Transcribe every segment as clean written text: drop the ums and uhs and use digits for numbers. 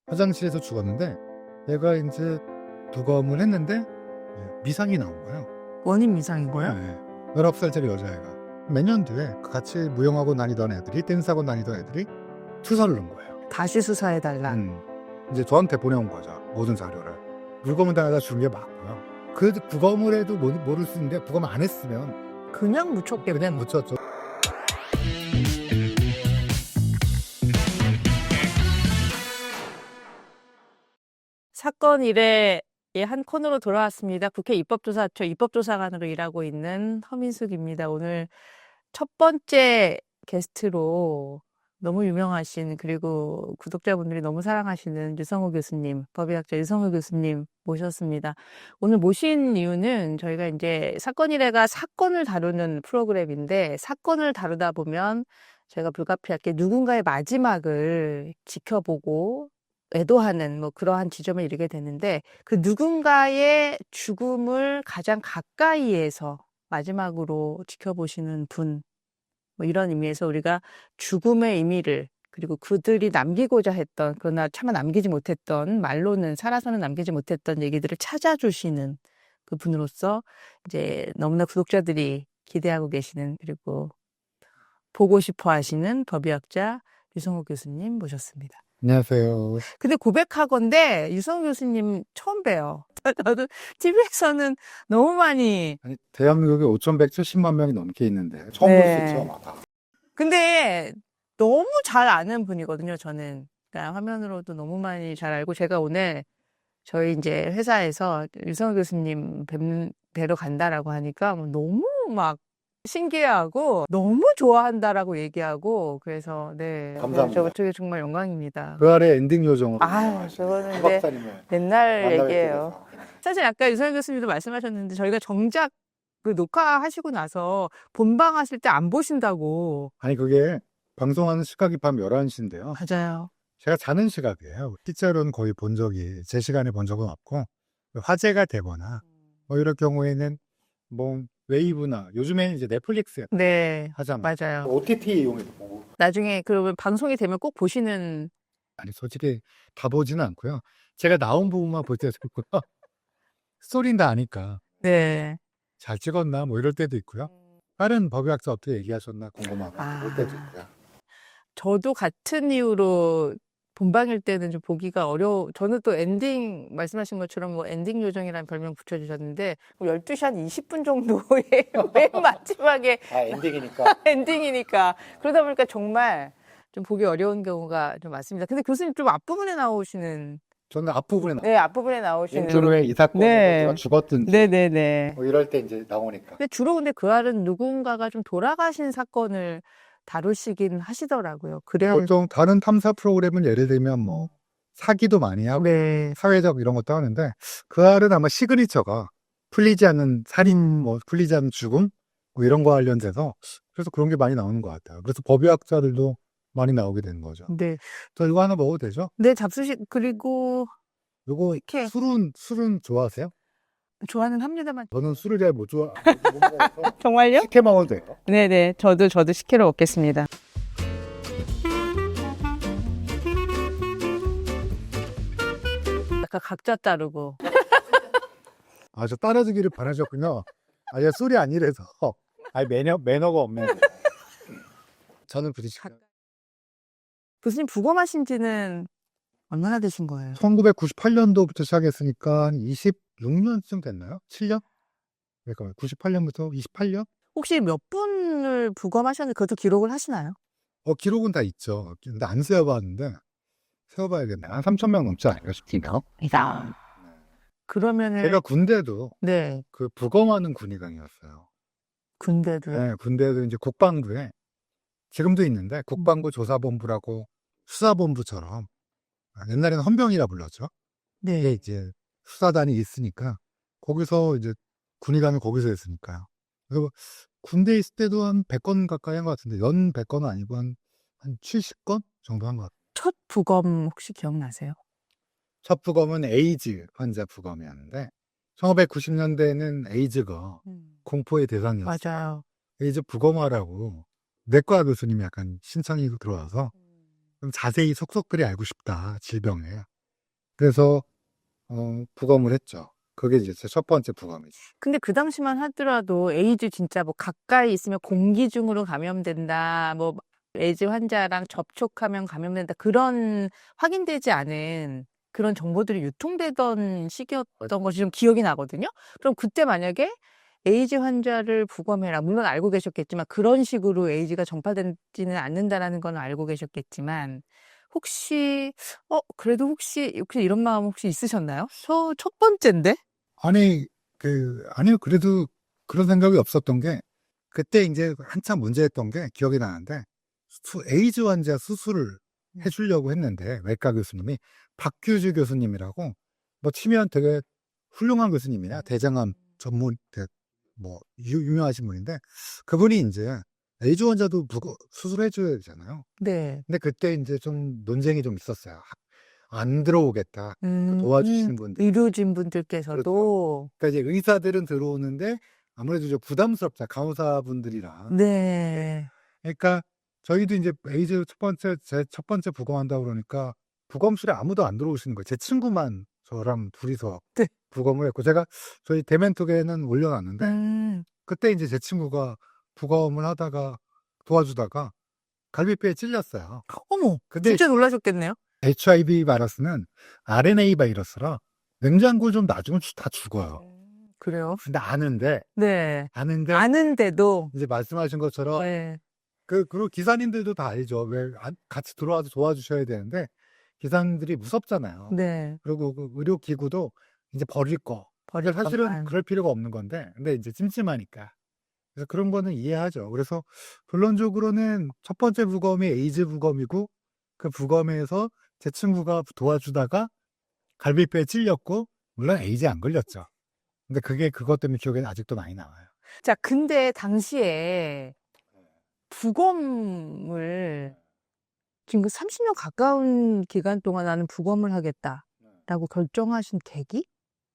화장실에서 죽었는데 얘가 이제 부검을 했는데 미상이 나온 거예요. 원인 미상인 거예요? 네. 19살짜리 여자애가. 몇 년 뒤에 같이 무용하고 다니던 애들이, 댄스하고 다니던 애들이 투서를 넣은 거예요. 다시 수사해달라. 이제 저한테 보내온 거죠. 모든 자료를. 물검을 당하다 죽은 게 맞고요. 그 부검을 해도 모를 수 있는데 부검을 안 했으면 그냥 묻혔겠네. 그냥 묻혔죠. 사건 일의 한 코너로 돌아왔습니다. 국회 입법조사처 입법조사관으로 일하고 있는 허민숙입니다. 오늘 첫 번째 게스트로 너무 유명하신, 그리고 구독자분들이 너무 사랑하시는 유성우 교수님, 법의학자 유성우 교수님 모셨습니다. 오늘 모신 이유는 저희가 이제 사건 일회가 사건을 다루는 프로그램인데, 사건을 다루다 보면 저희가 불가피하게 누군가의 마지막을 지켜보고 애도하는 그러한 지점에 이르게 되는데, 그 누군가의 죽음을 가장 가까이에서 마지막으로 지켜보시는 분, 이런 의미에서 우리가 죽음의 의미를, 그리고 그들이 남기고자 했던, 그러나 차마 남기지 못했던, 말로는 살아서는 남기지 못했던 얘기들을 찾아주시는 그 분으로서 이제 너무나 구독자들이 기대하고 계시는, 그리고 보고 싶어 하시는 법의학자 유성우 교수님 모셨습니다. 안녕하세요. 근데 고백하건대 유성우 교수님 처음 봬요. 저도 TV에서는 너무 많이. 아니, 대한민국에 5,170만 명이 넘게 있는데 처음 볼 수 있죠. 아마. 근데 너무 잘 아는 분이거든요, 저는. 그러니까 화면으로도 너무 많이 잘 알고, 제가 오늘 저희 이제 회사에서 유성우 교수님 뵈러 간다라고 하니까 너무 막 신기해하고 너무 좋아한다라고 얘기하고, 그래서 네. 감사합니다. 저게 정말 영광입니다. 그 아래 엔딩 요정으로. 저거는 이제 옛날 얘기예요. 사실 아까 유성우 교수님도 말씀하셨는데, 저희가 정작 그 녹화하시고 나서 본방 하실 때 안 보신다고. 아니 그게 방송하는 시각이 밤 11시인데요. 맞아요. 제가 자는 시각이에요. 실제로는 거의 제 시간에 본 적은 없고, 화제가 되거나 이럴 경우에는 웨이브나 요즘에는 이제 넷플릭스 네, 하잖아요. 맞아요. OTT 이용해서 보고. 나중에 그러면 방송이 되면 꼭 보시는. 아니 솔직히 다 보지는 않고요. 제가 나온 부분만 볼 때도 있고요. 스토리는 다 아니까 네. 잘 찍었나 이럴 때도 있고요. 다른 법의학자 어떻게 얘기하셨나 궁금하고 볼 때도 있고요. 저도 같은 이유로 본방일 때는 좀 보기가 저는 또 엔딩, 말씀하신 것처럼 엔딩 요정이라는 별명 붙여주셨는데, 12시 한 20분 정도에 맨 마지막에 엔딩이니까. 엔딩이니까. 그러다 보니까 정말 좀 보기 어려운 경우가 좀 많습니다. 근데 교수님 좀 앞부분에 나오시는. 저는 앞부분에 네, 앞부분에 나오시는. 인트로에 이 사건이 네. 죽었든지 네네네. 이럴 때 이제 나오니까. 근데 주로 그 알은 누군가가 좀 돌아가신 사건을 다루시긴 하시더라고요. 그래야. 보통 다른 탐사 프로그램은 예를 들면 사기도 많이 하고 네. 사회적 이런 것도 하는데, 그 알은 아마 시그니처가 풀리지 않는 살인, 풀리지 않는 죽음 이런 거 관련돼서, 그래서 그런 게 많이 나오는 것 같아요. 그래서 법의학자들도 많이 나오게 되는 거죠. 네. 저 이거 하나 먹어도 되죠? 네, 잡수식. 그리고 이거 식혜. 술은 좋아하세요? 좋아는 합니다만. 저는 술을 잘 못 먹어서 정말요? 식혜 먹어도 돼요? 네네. 저도 식혜로 먹겠습니다. 약간 각자 따르고. 저 따라주기를 바라셨군요. 얘 술이 아니래서. 매너가 없네. 저는 부딪힐게요. 교수님 부검하신 지는 얼마나 되신 거예요? 1998년도부터 시작했으니까 한 26년쯤 됐나요? 7년? 그러니까 98년부터 28년? 혹시 몇 분을 부검하셨는데 그것도 기록을 하시나요? 기록은 다 있죠. 근데 안 세어봤는데 세어봐야겠네. 한 3,000명 넘지 않을까 싶습니다. 그러면은. 제가 군대도 네. 그 부검하는 군의관이었어요. 군대도. 네, 군대도 이제 국방부에 지금도 있는데 국방부 조사본부라고 수사본부처럼, 옛날에는 헌병이라 불렀죠. 네. 이게 이제 수사단이 있으니까 거기서 이제 군의관을 거기서 했으니까요. 그래서 군대에 있을 때도 한 100건 가까이 한 것 같은데, 연 100건은 아니고 한 70건 정도 한 것 같아요. 첫 부검 혹시 기억나세요? 첫 부검은 에이즈 환자 부검이었는데, 1990년대에는 에이즈가 공포의 대상이었어요. 맞아요. 에이즈 부검하라고 내과 교수님이 약간 신청이 들어와서 좀 자세히 속속들이 알고 싶다, 질병에. 그래서 부검을 했죠. 그게 이제 제 첫 번째 부검이죠. 근데 그 당시만 하더라도 에이즈 진짜 뭐 가까이 있으면 공기중으로 감염된다, 뭐 에이즈 환자랑 접촉하면 감염된다, 그런 확인되지 않은 그런 정보들이 유통되던 시기였던 것이 좀 기억이 나거든요. 그럼 그때 만약에 에이즈 환자를 부검해라, 물론 알고 계셨겠지만 그런 식으로 에이즈가 전파되지는 않는다라는 건 알고 계셨겠지만 혹시 그래도 혹시 이런 마음 혹시 있으셨나요? 첫 번째인데? 아니, 아니요. 그래도 그런 생각이 없었던 게, 그때 이제 한참 문제였던 게 기억이 나는데, 에이즈 환자 수술을 해주려고 했는데, 외과 교수님이, 박규주 교수님이라고, 뭐, 치면 되게 훌륭한 교수님이야. 대장암 전문, 유명하신 분인데, 그분이 이제, 에이즈 환자도 수술해줘야 되잖아요. 네. 근데 그때 이제 좀 논쟁이 좀 있었어요. 안 들어오겠다. 그 도와주시는 분들. 의료진 그렇죠. 분들께서도. 그러니까 이제 의사들은 들어오는데 아무래도 좀 부담스럽다. 간호사분들이랑. 네. 그러니까 저희도 이제 에이즈 제 첫 번째 부검한다고 그러니까 부검실에 아무도 안 들어오시는 거예요. 제 친구만 저랑 둘이서 네. 부검을 했고, 제가 저희 대멘톡에는 올려놨는데, 그때 이제 제 친구가 부검을 하다가 도와주다가 갈비뼈에 찔렸어요. 어머, 근데 진짜 놀라셨겠네요. HIV 바이러스는 RNA 바이러스라 냉장고 좀 놔주면 다 죽어요. 그래요? 근데 아는데 네. 아는데 아는데도. 이제 말씀하신 것처럼 네. 그리고 기사님들도 다 알죠. 왜 같이 들어와서 도와주셔야 되는데 기사님들이 무섭잖아요. 네. 그리고 그 의료기구도 이제 버릴 거. 버릴 근데 사실은 것만. 그럴 필요가 없는 건데, 근데 이제 찜찜하니까. 그래서 그런 거는 이해하죠. 그래서 결론적으로는 첫 번째 부검이 에이즈 부검이고, 그 부검에서 제 친구가 도와주다가 갈비뼈에 찔렸고, 물론 에이즈에 안 걸렸죠. 근데 그것 때문에 기억에 아직도 많이 남아요. 자, 근데 당시에 부검을 지금 30년 가까운 기간 동안 나는 부검을 하겠다라고 결정하신 계기?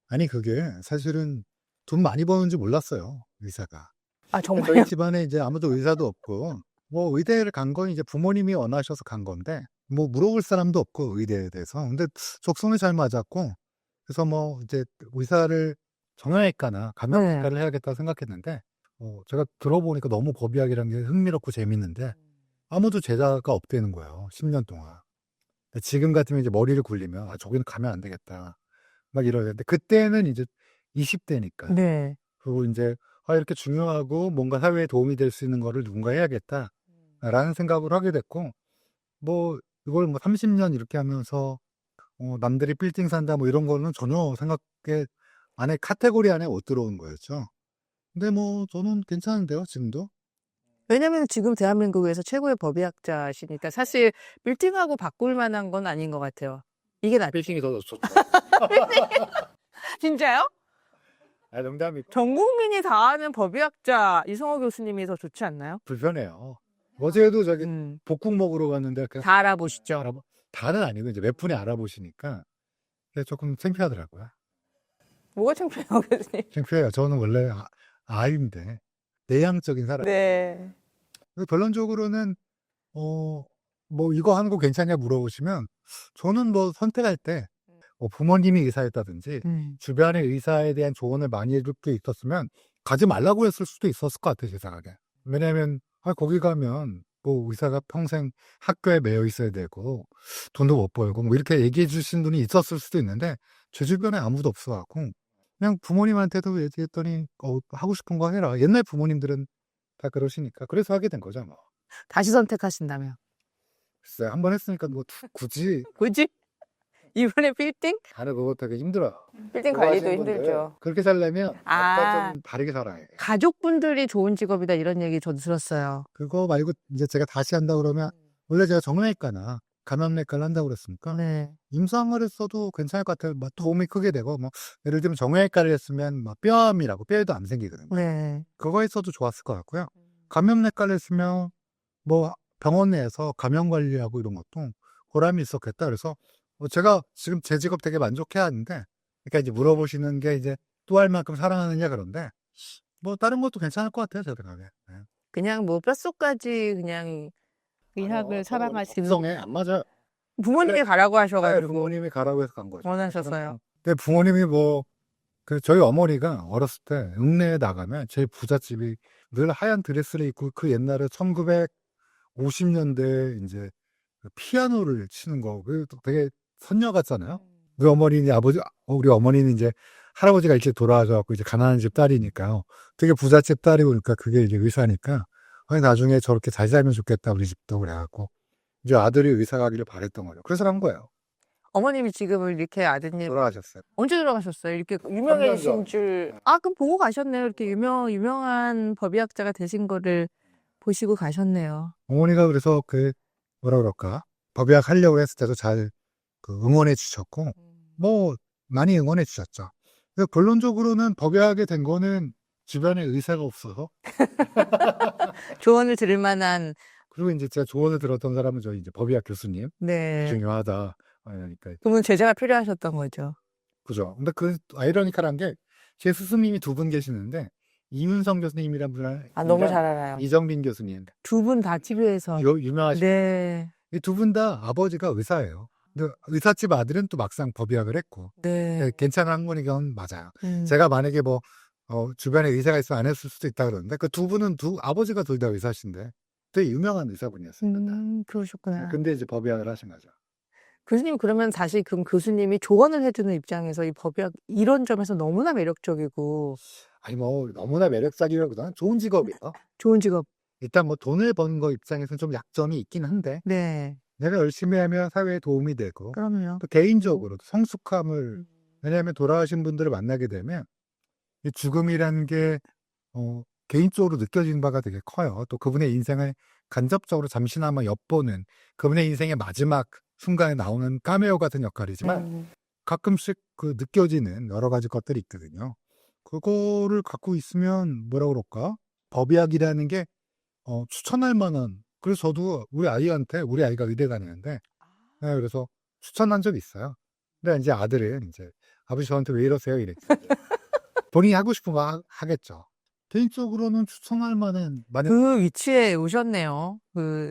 아니, 그게 사실은 돈 많이 버는지 몰랐어요, 의사가. 아, 저희 정말요? 집안에 이제 아무도 의사도 없고, 뭐 의대를 간 건 이제 부모님이 원하셔서 간 건데, 뭐 물어볼 사람도 없고, 의대에 대해서. 근데 적성이 잘 맞았고, 그래서 뭐 이제 의사를 정형외과나 네. 감염외과를 해야겠다 생각했는데, 제가 들어보니까 너무 법의학이라는 게 흥미롭고 재밌는데, 아무도 제자가 없다는 거예요, 10년 동안. 지금 같으면 이제 머리를 굴리면, 저기는 가면 안 되겠다. 막 이러는데, 그때는 이제 20대니까. 네. 그리고 이제, 이렇게 중요하고 뭔가 사회에 도움이 될 수 있는 거를 누군가 해야겠다라는 생각을 하게 됐고, 뭐, 이걸 뭐 30년 이렇게 하면서, 남들이 빌딩 산다 뭐 이런 거는 전혀 안에 카테고리 안에 못 들어온 거였죠. 근데 뭐, 저는 괜찮은데요, 지금도? 왜냐면 지금 대한민국에서 최고의 법의학자시니까 사실 빌딩하고 바꿀 만한 건 아닌 것 같아요. 이게 낫죠. 빌딩이 더 좋죠. 진짜요? 농담이 전 국민이 다 아는 법의학자 이성호 교수님이 더 좋지 않나요? 불편해요. 어제도 저기 음, 복국 먹으러 갔는데, 다 알아보시죠. 다는 아니고 이제 몇 분이 알아보시니까 조금 창피하더라고요. 뭐가 창피해요, 교수님? 창피해요. 저는 원래 아인데 내향적인 사람. 네. 그래서 결론적으로는 뭐 이거 하는 거 괜찮냐 물어보시면, 저는 뭐 선택할 때 부모님이 의사였다든지 주변의 의사에 대한 조언을 많이 해줄 게 있었으면 가지 말라고 했을 수도 있었을 것 같아요, 제 생각에. 왜냐면 거기 가면 뭐 의사가 평생 학교에 매여 있어야 되고 돈도 못 벌고 뭐 이렇게 얘기해 주신 분이 있었을 수도 있는데, 제 주변에 아무도 없어갖고 그냥 부모님한테도 얘기했더니 하고 싶은 거 해라. 옛날 부모님들은 다 그러시니까. 그래서 하게 된 거죠, 뭐. 다시 선택하신다면. 글쎄, 한 번 했으니까 뭐 굳이 굳이? 이번에 빌딩? 다른 그거 되게 힘들어요. 빌딩 그거 관리도 하시는 분들 힘들죠. 그렇게 살려면 아. 약간 좀 다르게 살아야 해. 가족분들이 좋은 직업이다 이런 얘기 저도 들었어요. 그거 말고 이제 제가 다시 한다 그러면, 원래 제가 정형외과나 감염내과를 한다고 그랬으니까 네. 임상을 했어도 괜찮을 것 같아요. 뭐 도움이 크게 되고, 뭐 예를 들면 정형외과를 했으면 뭐 뼈암이라고 뼈에도 암 생기거든요. 네. 그거 했어도 좋았을 것 같고요. 감염내과를 했으면 뭐 병원 내에서 감염 관리하고 이런 것도 보람이 있었겠다. 그래서 제가 지금 제 직업 되게 만족해 하는데, 그러니까 이제 물어보시는 게 이제 또 할 만큼 사랑하느냐 그런데, 뭐 다른 것도 괜찮을 것 같아요, 제 생각에. 네. 그냥 뭐 뼛속까지 그냥 의학을 사랑하시는. 성에 안 맞아요. 부모님이 가라고 네, 하셔가지고 부모님이 가라고 해서 간 거죠. 원하셨어요. 근데 부모님이 저희 어머니가 어렸을 때 읍내에 나가면 제일 부잣집이 늘 하얀 드레스를 입고 그 옛날에 1950년대에 이제 그 피아노를 치는 거, 되게 선녀 같잖아요. 우리 어머니는 이제 할아버지가 일찍 돌아가셔갖고 이제 가난한 집 딸이니까요. 되게 부잣집 딸이 보니까 그게 이제 의사니까, 아니, 나중에 저렇게 잘 살면 좋겠다, 우리 집도. 그래갖고, 이제 아들이 의사 가기를 바랬던 거죠. 그래서 한 거예요. 어머님이 지금은 이렇게 아드님 돌아가셨어요. 언제 돌아가셨어요? 이렇게 3년 유명해진 전. 줄. 아, 그럼 보고 가셨네요. 이렇게 유명한 법의학자가 되신 거를 보시고 가셨네요. 어머니가 그래서 뭐라 그럴까, 법의학 하려고 했을 때도 잘 응원해 주셨고, 많이 응원해 주셨죠. 그래서 결론적으로는 법의하게 된 거는 주변에 의사가 없어서, 조언을 들을 만한, 그리고 이제 제가 조언을 들었던 사람은 저희 이제 법의학 교수님, 네. 중요하다. 그러니까, 그러면 제자가 필요하셨던 거죠. 그죠. 근데 아이러니컬한 게, 제 스승님이 두 분 계시는데, 이문성 교수님이란 분이랑, 아, 너무 잘 알아요. 이정빈 교수님. 두 분 다 TV에서. 유명하신. 네. 이 두 분 다 아버지가 의사예요. 근데 의사집 아들은 또 막상 법의학을 했고, 네. 괜찮은 학문이건 맞아요. 음. 제가 만약에 주변에 의사가 있으면 안 했을 수도 있다 그러는데, 그 두 분은 아버지가 둘 다 의사신데, 되게 유명한 의사분이었습니다. 그러셨구나. 근데 이제 법의학을 하신 거죠. 교수님, 그러면 사실 그럼 교수님이 조언을 해주는 입장에서 이 법의학 이런 점에서 너무나 매력적이고 아니, 너무나 매력적이라기보다는 좋은 직업이에요. 좋은 직업. 일단 돈을 버는 거 입장에서는 좀 약점이 있긴 한데, 네. 내가 열심히 하면 사회에 도움이 되고, 그럼요. 또 개인적으로 성숙함을, 왜냐하면 돌아가신 분들을 만나게 되면, 이 죽음이라는 게, 개인적으로 느껴지는 바가 되게 커요. 또 그분의 인생을 간접적으로 잠시나마 엿보는, 그분의 인생의 마지막 순간에 나오는 카메오 같은 역할이지만, 가끔씩 느껴지는 여러 가지 것들이 있거든요. 그거를 갖고 있으면, 뭐라 그럴까? 법의학이라는 게, 추천할 만한, 그래서 저도 우리 아이가 의대 다니는데, 네, 그래서 추천한 적이 있어요. 근데 이제 아들은 이제, 아버지 저한테 왜 이러세요? 이랬지. 본인이 하고 싶은 거 하겠죠. 개인적으로는 추천할 만한, 만약, 그 위치에 오셨네요.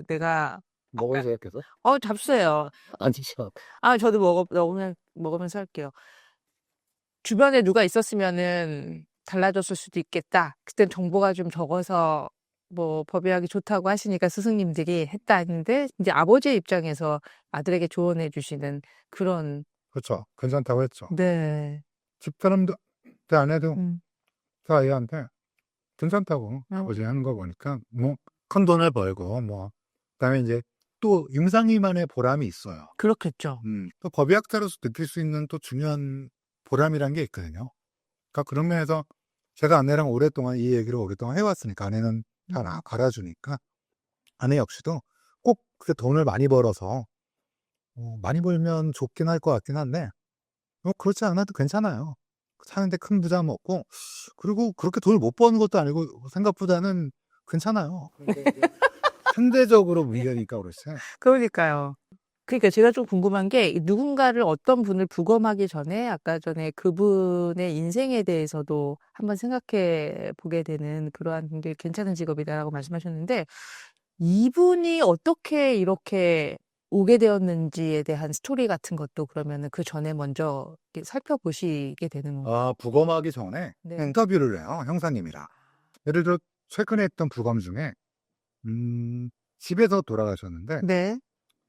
내가 먹을 생각해서? 잡수세요. 아니, 저. 저도 먹으면서 할게요. 주변에 누가 있었으면은 달라졌을 수도 있겠다. 그땐 정보가 좀 적어서 법의학이 좋다고 하시니까 스승님들이 했다 했는데, 이제 아버지의 입장에서 아들에게 조언해 주시는 그런. 그렇죠. 괜찮다고 했죠. 네. 집사람도, 제 아내도 음. 그 아이한테 괜찮다고 아버지 하는 거 보니까, 큰 돈을 벌고, 그다음에 이제 또 임상의만의 보람이 있어요. 그렇겠죠. 또 법의학자로서 느낄 수 있는 또 중요한 보람이란 게 있거든요. 그러니까 그런 면에서 제가 아내랑 이 얘기를 오랫동안 해왔으니까, 아내는 잘 알아주니까, 아내 역시도 꼭 그 돈을 많이 벌어서, 많이 벌면 좋긴 할 것 같긴 한데, 그렇지 않아도 괜찮아요. 사는데 큰 부담 없고, 그리고 그렇게 돈을 못 버는 것도 아니고, 생각보다는 괜찮아요. 상대적으로 문제니까 그렇지. 그러니까요. 그러니까 제가 좀 궁금한 게, 누군가를 어떤 분을 부검하기 전에 아까 전에 그분의 인생에 대해서도 한번 생각해 보게 되는 그러한 굉장히 괜찮은 직업이다라고 말씀하셨는데, 이분이 어떻게 이렇게 오게 되었는지에 대한 스토리 같은 것도 그러면은 그 전에 먼저 이렇게 살펴보시게 되는 건가요? 부검하기 전에 네. 인터뷰를 해요, 형사님이랑. 예를 들어 최근에 했던 부검 중에 집에서 돌아가셨는데, 네.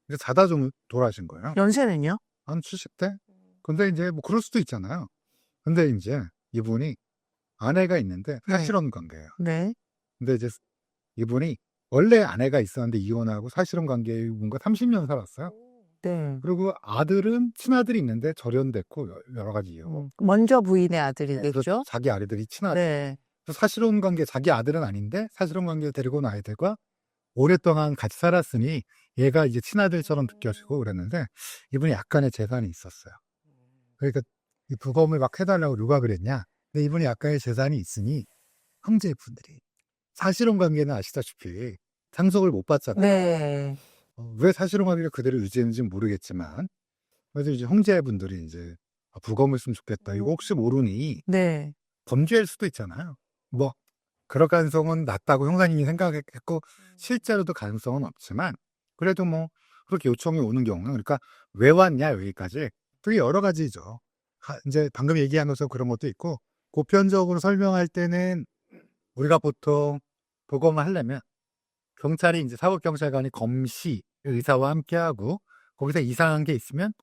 이제 자다 좀 돌아가신 거예요. 연세는요? 한 70대? 근데 이제 그럴 수도 있잖아요. 근데 이제 이분이 아내가 있는데 사실혼 관계예요. 네. 근데 이제 이분이 원래 아내가 있었는데 이혼하고 사실혼 관계의 분과 30년 살았어요. 네. 그리고 아들은 친아들이 있는데 절연됐고, 여러 가지 이유로. 먼저 부인의 그래서 아들이겠죠? 자기 아들이 친아들. 네. 사실혼 관계, 자기 아들은 아닌데 사실혼 관계를 데리고 온 아이들과 오랫동안 같이 살았으니 얘가 이제 친아들처럼 느껴지고 그랬는데, 이분이 약간의 재산이 있었어요. 그러니까 이 부검을 막 해달라고 누가 그랬냐? 근데 이분이 약간의 재산이 있으니 형제분들이, 사실혼 관계는 아시다시피 상속을 못 받잖아요. 네. 왜 사실혼 관계를 그대로 유지했는지는 모르겠지만, 그래서 이제 형제분들이 이제 부검을 했으면 좋겠다. 이거 혹시 모르니 네. 범죄일 수도 있잖아요. 그럴 가능성은 낮다고 형사님이 생각했고, 실제로도 가능성은 없지만, 그래도 그렇게 요청이 오는 경우는, 그러니까 왜 왔냐 여기까지 되게 여러 가지죠. 이제 방금 얘기한 것처럼 그런 것도 있고, 보편적으로 설명할 때는 우리가 보통 보고만 하려면 경찰이 이제 사법경찰관이 검시 의사와 함께하고, 거기서 이상한 게 있으면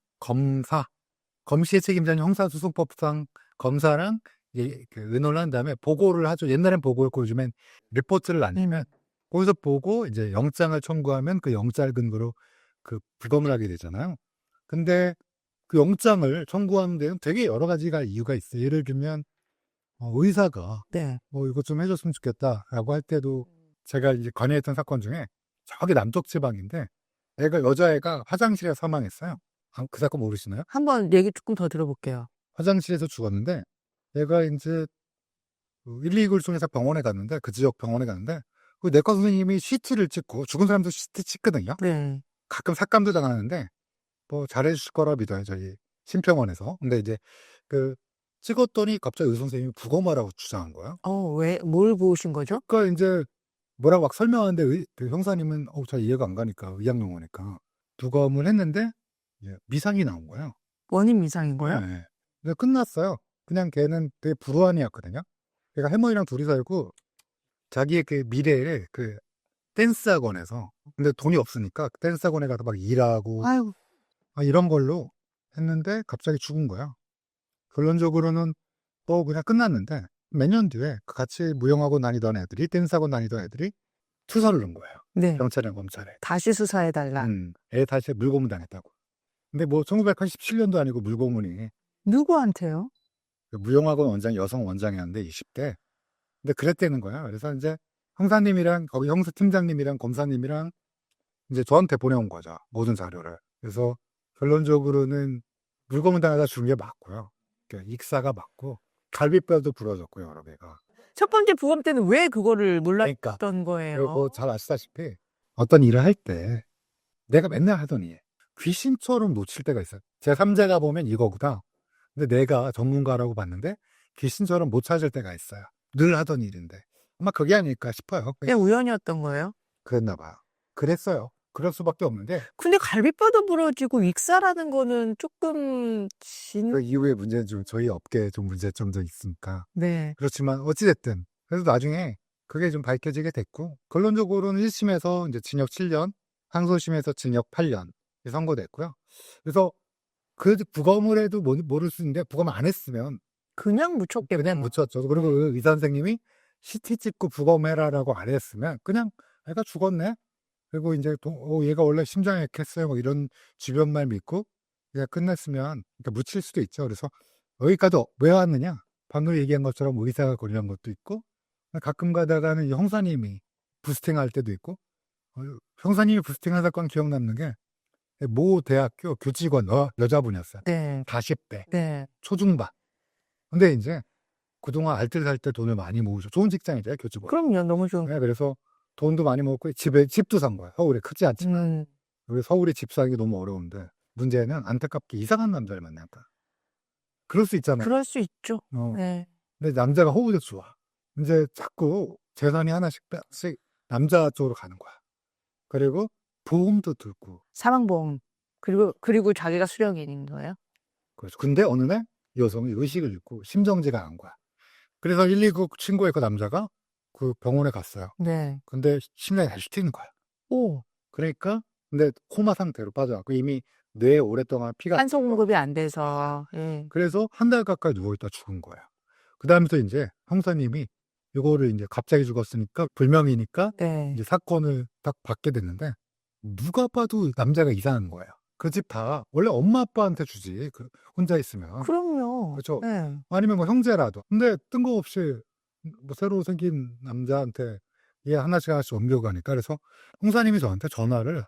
검시의 책임자는 형사소송법상 검사랑 그 의논을 한 다음에 보고를 하죠. 옛날엔 보고였고 요즘엔 리포트를 남기면 거기서 보고 이제 영장을 청구하면 그 영장 근거로 그 부검을 하게 되잖아요. 근데 그 영장을 청구하는 데는 되게 여러 가지가 이유가 있어요. 예를 들면 의사가 네. 뭐 이것 좀 해줬으면 좋겠다라고 할 때도, 제가 이제 관여했던 사건 중에 저기 남쪽 지방인데 여자애가 화장실에서 사망했어요. 그 사건 모르시나요? 한번 얘기 조금 더 들어볼게요. 화장실에서 죽었는데, 얘가 이제 119를 통해서 병원에 갔는데, 그 지역 병원에 갔는데, 그 내과 선생님이 CT를 찍고, 죽은 사람도 CT 찍거든요. 네. 가끔 삭감도 당하는데 뭐 잘해주실 거라 믿어요, 저희 심평원에서. 근데 이제 그 찍었더니 갑자기 의사 선생님이 부검하라고 주장한 거예요. 왜, 뭘 보신 거죠? 그러니까 이제 뭐라고 막 설명하는데 그 형사님은 잘 이해가 안 가니까, 의학용어니까 부검을 했는데 미상이 나온 거예요. 원인 미상인 거예요? 네. 근데 끝났어요. 그냥 걔는 되게 불우한 애였거든요. 걔가 할머니랑 둘이 살고, 자기의 그 미래에 그 댄스 학원에서, 근데 돈이 없으니까 댄스 학원에 가서 막 일하고 아이고. 이런 걸로 했는데 갑자기 죽은 거야. 결론적으로는 또 그냥 끝났는데, 몇 년 뒤에 같이 무용학원 다니던 애들이, 댄스 학원 다니던 애들이 투서를 넣은 거예요. 네. 경찰이랑 검찰에. 다시 수사해달라. 애 다시 물고문 당했다고. 근데 뭐 1987년도 아니고 물고문이, 누구한테요? 그 무용학원 원장, 여성 원장이었는데 20대. 근데 그랬다는 거야. 그래서 이제 형사님이랑 거기 형사 팀장님이랑 검사님이랑 이제 저한테 보내온 거죠, 모든 자료를. 그래서 결론적으로는 물고문 당하다 죽은 게 맞고요. 그러니까 익사가 맞고, 갈비뼈도 부러졌고요, 여러 개가. 첫 번째 부검 때는 왜 그거를 몰랐던 그러니까 거예요? 그리고 잘 아시다시피 어떤 일을 할 때 내가 맨날 하더니 귀신처럼 놓칠 때가 있어요. 제 3자가 보면 이거구나. 근데 내가 전문가라고 봤는데 귀신처럼 못 찾을 때가 있어요. 늘 하던 일인데. 아마 그게 아닐까 싶어요. 그냥 우연이었던 거예요? 그랬나 봐요. 그랬어요. 그럴 수밖에 없는데, 근데 갈비뼈도 부러지고 익사라는 거는 조금 그 이후에 문제는 좀 저희 업계에 좀 문제점도 있으니까. 네. 그렇지만 어찌됐든 그래서 나중에 그게 좀 밝혀지게 됐고, 결론적으로는 1심에서 이제 징역 7년, 항소심에서 징역 8년 선고됐고요. 그래서 그 부검을 해도 모를 수 있는데, 부검을 안 했으면 그냥 묻혔겠구나. 그냥 묻혔죠. 그리고 그 의사 선생님이 CT 찍고 부검해라라고 안 했으면 그냥 애가 죽었네. 그리고 이제 얘가 원래 심장이 약했어요, 뭐 이런 주변 말 믿고 그냥 끝냈으면, 그러니까 묻힐 수도 있죠. 그래서 여기까지 왜 왔느냐? 방금 얘기한 것처럼 의사가 걸린 것도 있고, 가끔 가다가는 이 형사님이 부스팅할 때도 있고. 형사님이 부스팅한 사건 기억 남는 게, 모 대학교 교직원 여자분이었어요. 네. 40대 네. 초중반. 근데 이제 그동안 알뜰살뜰 돈을 많이 모으죠. 좋은 직장이죠, 교직원. 그럼요. 너무 좋은. 네, 그래서 돈도 많이 먹고 집도 산 거야. 서울에 크지 않지만. 여기 서울에 집 사기 너무 어려운데, 문제는 안타깝게 이상한 남자를 만났다. 그럴 수 있잖아요. 그럴 수 있죠. 네. 근데 남자가 호구도 좋아. 이제 자꾸 재산이 하나씩 남자 쪽으로 가는 거야. 그리고 보험도 들고. 사망보험. 그리고 자기가 수령인인 거예요? 그렇죠. 근데 어느 날 여성이 의식을 잃고 심정지가 안 거야. 그래서 119 신고했고, 남자가 그 병원에 갔어요. 네. 근데 심장이 다시 뛰는 거야. 오. 그러니까 근데 코마 상태로 빠져갖고 이미 뇌에 오랫동안 피가 산소 공급이 안 돼서. 예. 그래서 한 달 가까이 누워있다 죽은 거예요. 그 다음부터 이제 형사님이 이거를 이제 갑자기 죽었으니까 불명이니까 네. 이제 사건을 딱 받게 됐는데, 누가 봐도 남자가 이상한 거예요. 그 집 다 원래 엄마 아빠한테 주지, 혼자 있으면. 그럼요. 그렇죠. 네. 아니면 뭐 형제라도. 근데 뜬금없이 뭐 새로 생긴 남자한테 얘 하나씩 옮겨가니까. 그래서 형사님이 저한테 전화를,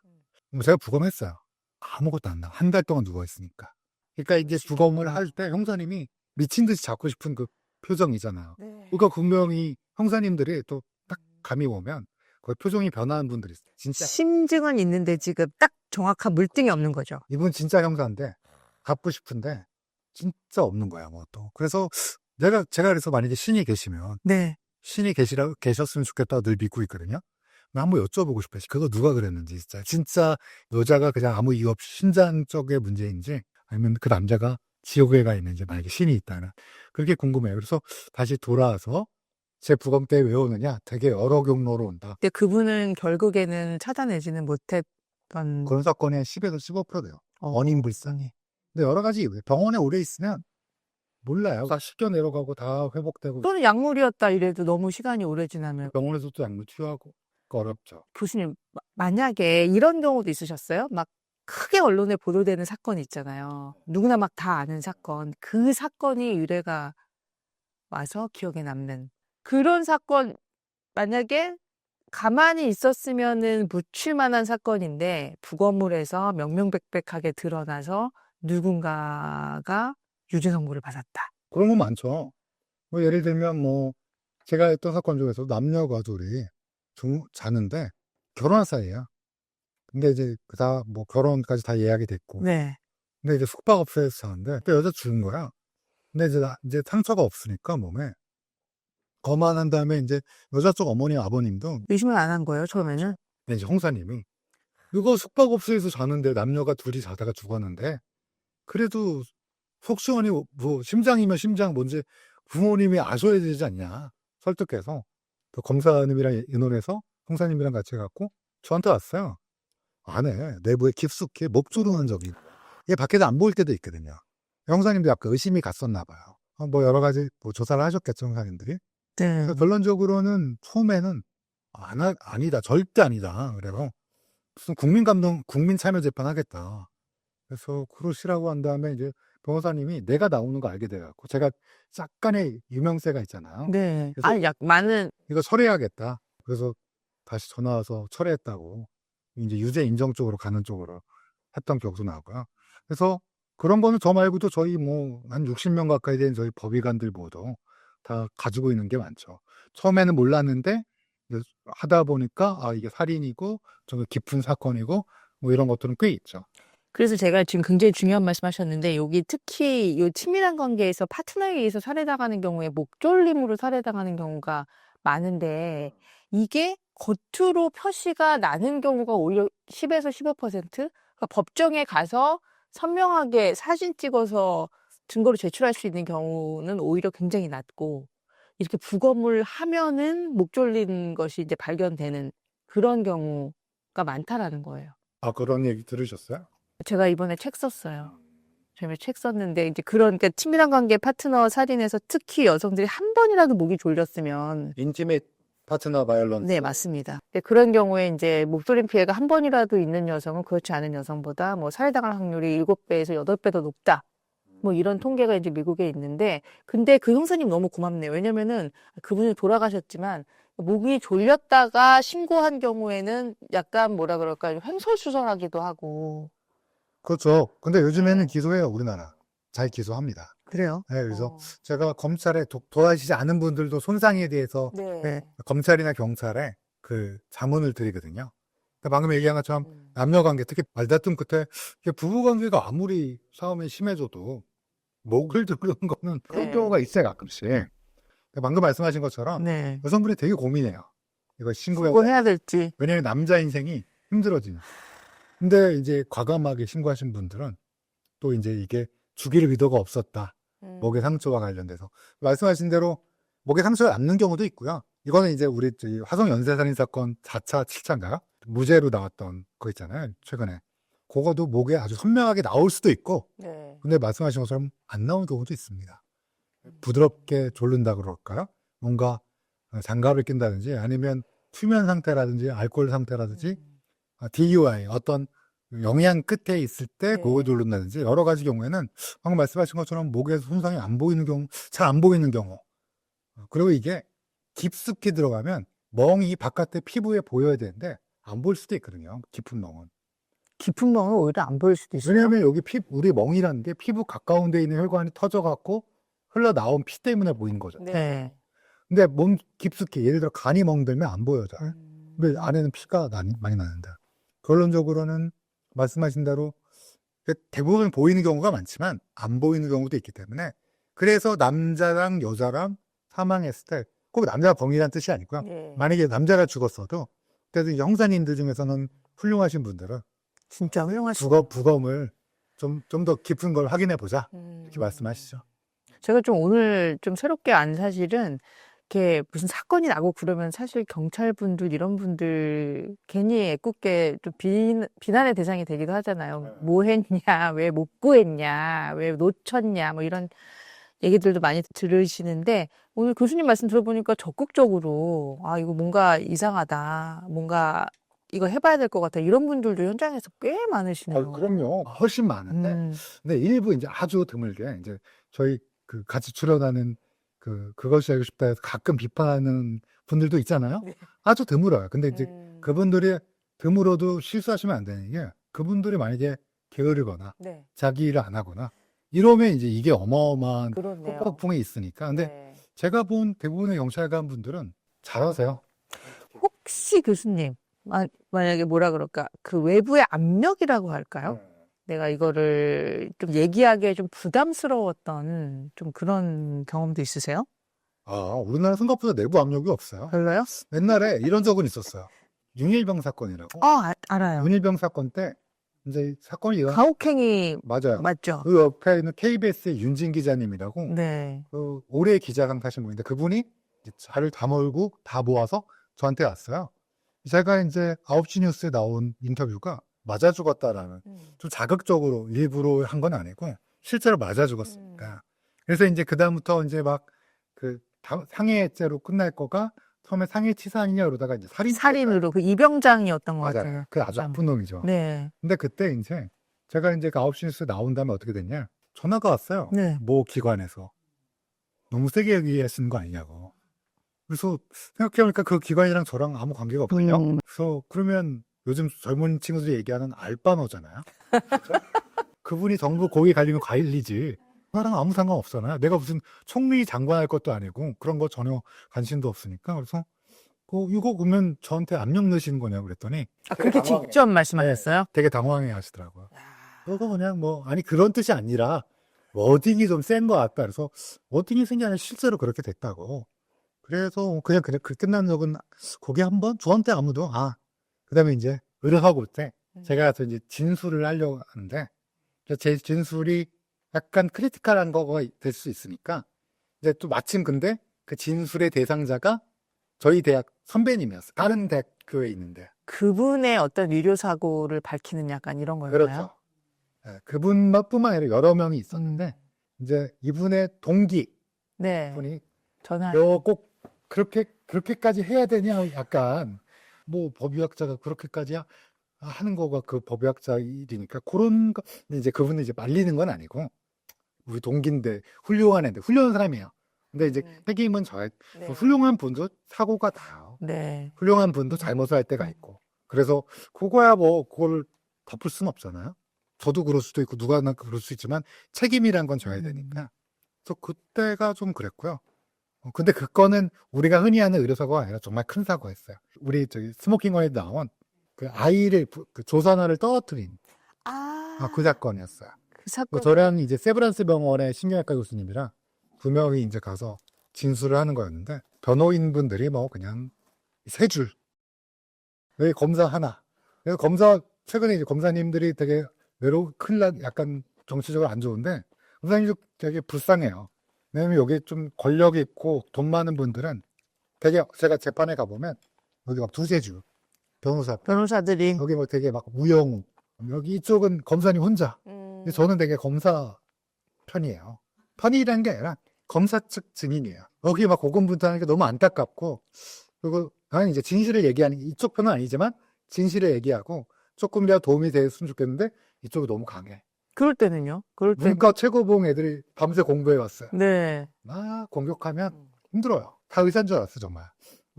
제가 부검했어요. 아무것도 안 나와. 한 달 동안 누워있으니까. 그러니까 이제 부검을 할 때 형사님이 미친 듯이 잡고 싶은 그 표정이잖아요. 네. 그러니까 분명히 형사님들이 또 딱 감이 오면 그 표정이 변하는 분들이 있어요. 진짜 심증은 있는데 지금 딱 정확한 물등이 없는 거죠. 이분 진짜 형사인데 잡고 싶은데 진짜 없는 거야, 뭐 또. 그래서 제가 그래서 만약에 신이 계시면 네. 신이 계셨으면 좋겠다 늘 믿고 있거든요. 나 한번 여쭤보고 싶어요. 그거 누가 그랬는지 진짜 여자가 그냥 아무 이유 없이 심장 쪽의 문제인지 아니면 그 남자가 지옥에 가 있는지 만약에 신이 있다면 그렇게 궁금해요. 그래서 다시 돌아와서 제 부검 때 왜 오느냐? 되게 여러 경로로 온다. 근데 그분은 결국에는 찾아내지는 못했던. 그런 사건이 한 10에서 15% 돼요. 어. 원인 불상이. 근데 여러 가지 이유예요. 병원에 오래 있으면 몰라요. 다 씻겨 내려가고 다 회복되고 또는 약물이었다 이래도 너무 시간이 오래 지나면. 병원에서 또 약물 투여하고 어렵죠. 교수님, 만약에 이런 경우도 있으셨어요? 막 크게 언론에 보도되는 사건 있잖아요. 누구나 막 다 아는 사건. 그 사건이 의뢰가 와서 기억에 남는. 그런 사건, 만약에 가만히 있었으면은 묻힐 만한 사건인데, 부검물에서 명명백백하게 드러나서 누군가가 유죄 선고를 받았다. 그런 건 많죠. 뭐 예를 들면 뭐 제가 했던 사건 중에서 남녀가 둘이 자는데 결혼한 사이야. 근데 이제 다 뭐 결혼까지 다 예약이 됐고. 네. 근데 이제 숙박업소에서 자는데 또 여자 죽은 거야. 근데 이제 상처가 없으니까 몸에 거만한 다음에 이제 여자 쪽 어머니 아버님도 의심을 안 한 거예요, 처음에는? 네, 이제 형사님이 이거 숙박업소에서 자는데 남녀가 둘이 자다가 죽었는데 그래도 속 시원히 뭐 심장이면 심장 뭔지 부모님이 아셔야 되지 않냐 설득해서 또 검사님이랑 의논해서 형사님이랑 같이 해갖고 저한테 왔어요. 안에 내부에 깊숙이 목조르는 적이 이게 밖에서 안 보일 때도 있거든요. 형사님도 약간 의심이 갔었나 봐요. 뭐 여러 가지 뭐 조사를 하셨겠죠 형사님들이. 네. 그래서 결론적으로는 처음에는 아니다 절대 아니다. 그래서 무슨 국민 참여 재판 하겠다. 그래서 그러시라고 한 다음에 이제 변호사님이 내가 나오는 거 알게 돼갖고 제가 약간의 유명세가 있잖아요. 네. 그래서 아니, 많은. 이거 철회해야겠다. 그래서 다시 전화 와서 철회했다고 이제 유죄 인정 쪽으로 가는 쪽으로 했던 기억도 나고요. 그래서 그런 거는 저 말고도 저희 뭐 한 60명 가까이 된 저희 법의관들 모두 다 가지고 있는 게 많죠. 처음에는 몰랐는데 이제 하다 보니까 이게 살인이고 좀 깊은 사건이고 뭐 이런 것들은 꽤 있죠. 그래서 제가 지금 굉장히 중요한 말씀 하셨는데, 여기 특히 이 친밀한 관계에서 파트너에 의해서 살해당하는 경우에 목졸림으로 살해당하는 경우가 많은데, 이게 겉으로 표시가 나는 경우가 오히려 10에서 15%? 그러니까 법정에 가서 선명하게 사진 찍어서 증거로 제출할 수 있는 경우는 오히려 굉장히 낮고, 이렇게 부검을 하면은 목졸린 것이 이제 발견되는 그런 경우가 많다라는 거예요. 그런 얘기 들으셨어요? 제가 이번에 책 썼어요. 제가 책 썼는데, 이제 그러니까 친밀한 관계 파트너 살인에서 특히 여성들이 한 번이라도 목이 졸렸으면. 인티메이트 파트너 바이올런스. 네, 맞습니다. 그런 경우에 이제 목졸림 피해가 한 번이라도 있는 여성은 그렇지 않은 여성보다 뭐 살해당할 확률이 7배에서 8배 더 높다. 뭐 이런 통계가 이제 미국에 있는데, 근데 그 형사님 너무 고맙네요. 왜냐면은 그분이 돌아가셨지만 목이 졸렸다가 신고한 경우에는 약간 뭐라 그럴까요? 횡설수설하기도 하고. 그렇죠. 근데 요즘에는 기소해요, 우리나라. 잘 기소합니다. 그래요? 네, 그래서 제가 검찰에 도와주시지 않은 분들도 손상에 대해서 네. 검찰이나 경찰에 그 자문을 드리거든요. 그러니까 방금 얘기한 것처럼 남녀관계, 특히 말다툼 끝에 이게 부부관계가 아무리 싸움이 심해져도 목을 두르는 거는 그런 네. 경우가 있어요, 가끔씩. 그러니까 방금 말씀하신 것처럼 네. 여성분이 되게 고민해요. 이거 신고해야 될지. 왜냐면 남자 인생이 힘들어지는. 근데 이제 과감하게 신고하신 분들은 또 이제 이게 죽일 의도가 없었다. 목의 상처와 관련돼서. 말씀하신 대로 목에 상처가 남는 경우도 있고요. 이거는 이제 우리 화성 연쇄살인 사건 4차, 7차인가요? 무죄로 나왔던 거 있잖아요. 최근에. 그거도 목에 아주 선명하게 나올 수도 있고, 네. 근데 말씀하신 것처럼 안 나온 경우도 있습니다. 부드럽게 졸른다 그럴까요? 뭔가 장갑을 낀다든지 아니면 수면 상태라든지 알코올 상태라든지 DUI 어떤 영양 끝에 있을 때 네. 목을 졸른다든지 여러 가지 경우에는 방금 말씀하신 것처럼 목에서 손상이 안 보이는 경우, 잘 안 보이는 경우, 그리고 이게 깊숙이 들어가면 멍이 바깥에 피부에 보여야 되는데 안 보일 수도 있거든요. 깊은 멍은. 깊은 멍은 오히려 안 보일 수도 있어요. 왜냐하면 여기 우리 멍이라는 게 피부 가까운 데 있는 혈관이 터져갖고 흘러나온 피 때문에 보이는 거죠. 네. 근데 몸 깊숙이 예를 들어 간이 멍들면 안 보여요. 잘. 근데 안에는 피가 많이 나는데 결론적으로는 말씀하신 대로 대부분 보이는 경우가 많지만 안 보이는 경우도 있기 때문에 그래서 남자랑 여자랑 사망했을 때 꼭 남자가 범인이라는 뜻이 아니고요. 네. 만약에 남자가 죽었어도 그때도 이제 형사님들 중에서는 훌륭하신 분들은 진짜 훌륭하시. 부검을 좀 더 깊은 걸 확인해 보자. 이렇게 말씀하시죠. 제가 좀 오늘 좀 새롭게 안 사실은 이렇게 무슨 사건이 나고 그러면 사실 경찰분들 이런 분들 괜히 애꿎게 좀 비난의 대상이 되기도 하잖아요. 뭐 했냐, 왜 못 구했냐, 왜 놓쳤냐, 뭐 이런 얘기들도 많이 들으시는데 오늘 교수님 말씀 들어보니까 적극적으로 아, 이거 뭔가 이상하다, 뭔가 이거 해봐야 될 것 같아. 이런 분들도 현장에서 꽤 많으시네요. 그럼요. 훨씬 많은데. 음, 근데 일부 이제 아주 드물게 이제 저희 그 같이 출연하는 그것이 알고 싶다 해서 가끔 비판하는 분들도 있잖아요. 네. 아주 드물어요. 근데 이제 그분들이 드물어도 실수하시면 안 되는 게 그분들이 만약에 게으르거나 네, 자기 일을 안 하거나 이러면 이제 이게 어마어마한 그렇네요. 폭풍이 있으니까. 근데 네. 제가 본 대부분의 경찰관 분들은 잘하세요. 혹시 교수님, 만약에 뭐라 그럴까, 그 외부의 압력이라고 할까요? 내가 이거를 좀 얘기하기에 좀 부담스러웠던 좀 그런 경험도 있으세요? 우리나라 생각보다 내부 압력이 없어요. 별로요? 옛날에 이런 적은 있었어요. 윤일병 사건이라고. 알아요. 윤일병 사건 때 이제 사건이 가혹행위 맞아요. 맞죠? 그 옆에 있는 KBS의 윤진 기자님이라고 네. 그 올해 기자강 타신 분인데 그분이 이제 차를 다 몰고 다 모아서 저한테 왔어요. 제가 이제 9시 뉴스에 나온 인터뷰가 맞아 죽었다라는 좀 자극적으로 일부러 한 건 아니고 실제로 맞아 죽었으니까. 그래서 이제 그다음부터 이제 막 그 상해죄로 끝날 거가 처음에 상해치사 아니냐 그러다가 이제 살인으로 그 이병장이었던 것 맞아요. 같아요. 그 아주 나쁜 놈이죠. 네. 근데 그때 이제 제가 이제 그 9시 뉴스 나온 다음에 어떻게 됐냐? 전화가 왔어요. 네. 모 기관에서. 너무 세게 얘기하시는 거 아니냐고. 그래서 생각해보니까 그 기관이랑 저랑 아무 관계가 없거든요. 그래서 그러면 요즘 젊은 친구들이 얘기하는 알바노잖아요. 그렇죠? 그분이 정부 고위 관리면 관리지. 그거랑 아무 상관없잖아요. 내가 무슨 총리 장관 할 것도 아니고 그런 거 전혀 관심도 없으니까. 그래서 이거 그러면 저한테 압력 넣으시는 거냐고 그랬더니 그렇게 직접 말씀하셨어요? 되게 당황해 하시더라고요. 그거 그냥 아니 그런 뜻이 아니라 워딩이 좀 센 것 같다. 그래서 워딩이 센 게 아니라 실제로 그렇게 됐다고. 그래서 그냥 그 끝난 적은 거기 한번 저한테 아무도 그다음에 이제 의뢰하고 올 때 제가 가서 이제 진술을 하려고 하는데 제 진술이 약간 크리티컬한 거가 될 수 있으니까 이제 또 마침 근데 그 진술의 대상자가 저희 대학 선배님이었어요. 다른 대학교에 있는데. 그분의 어떤 의료 사고를 밝히는 약간 이런 거였나요? 그렇죠. 네, 그분뿐만 아니라 여러 명이 있었는데 이제 이분의 동기 네. 분이 전화. 꼭 그렇게까지 해야 되냐 약간 법의학자가 그렇게까지 하는 거가 그 법의학자 일이니까 그런 거 이제 그분은 이제 말리는 건 아니고 우리 동기인데 훌륭한 사람이에요. 근데 이제 책임은 저의 네. 훌륭한 분도 사고가 나요. 네. 훌륭한 분도 잘못을 할 때가 있고 그래서 그거야 그걸 덮을 수는 없잖아요. 저도 그럴 수도 있고 누가나 그럴 수 있지만 책임이란 건 져야 되니까. 그래서 그때가 좀 그랬고요. 근데 그 건은 우리가 흔히 하는 의료사고가 아니라 정말 큰 사고였어요. 우리 저기 스모킹건에 나온 그 아이를 그 조산아를 떨어뜨린 그 사건이었어요. 그 사건. 저랑 이제 세브란스 병원의 신경외과 교수님이랑 두 명이 이제 가서 진술을 하는 거였는데 변호인분들이 그냥 세 줄. 왜 검사 하나. 그래서 최근에 이제 검사님들이 되게 약간 정치적으로 안 좋은데 검사님도 되게 불쌍해요. 왜냐면 여기 좀 권력 있고 돈 많은 분들은 되게 제가 재판에 가보면 여기 막 두세 줄 변호사들이. 여기 되게 막 우영우 여기 이쪽은 검사님 혼자. 근데 저는 되게 검사 편이에요. 편이라는 게 아니라 검사 측 증인이에요. 여기 막 고군분투하는 게 너무 안타깝고 그리고 나는 이제 진실을 얘기하는 이쪽 편은 아니지만 진실을 얘기하고 조금이라도 도움이 됐으면 좋겠는데 이쪽이 너무 강해. 그럴 때는요? 그럴 때. 문과 최고봉 애들이 밤새 공부해 왔어요. 네. 막 공격하면 힘들어요. 다 의사인 줄 알았어 정말.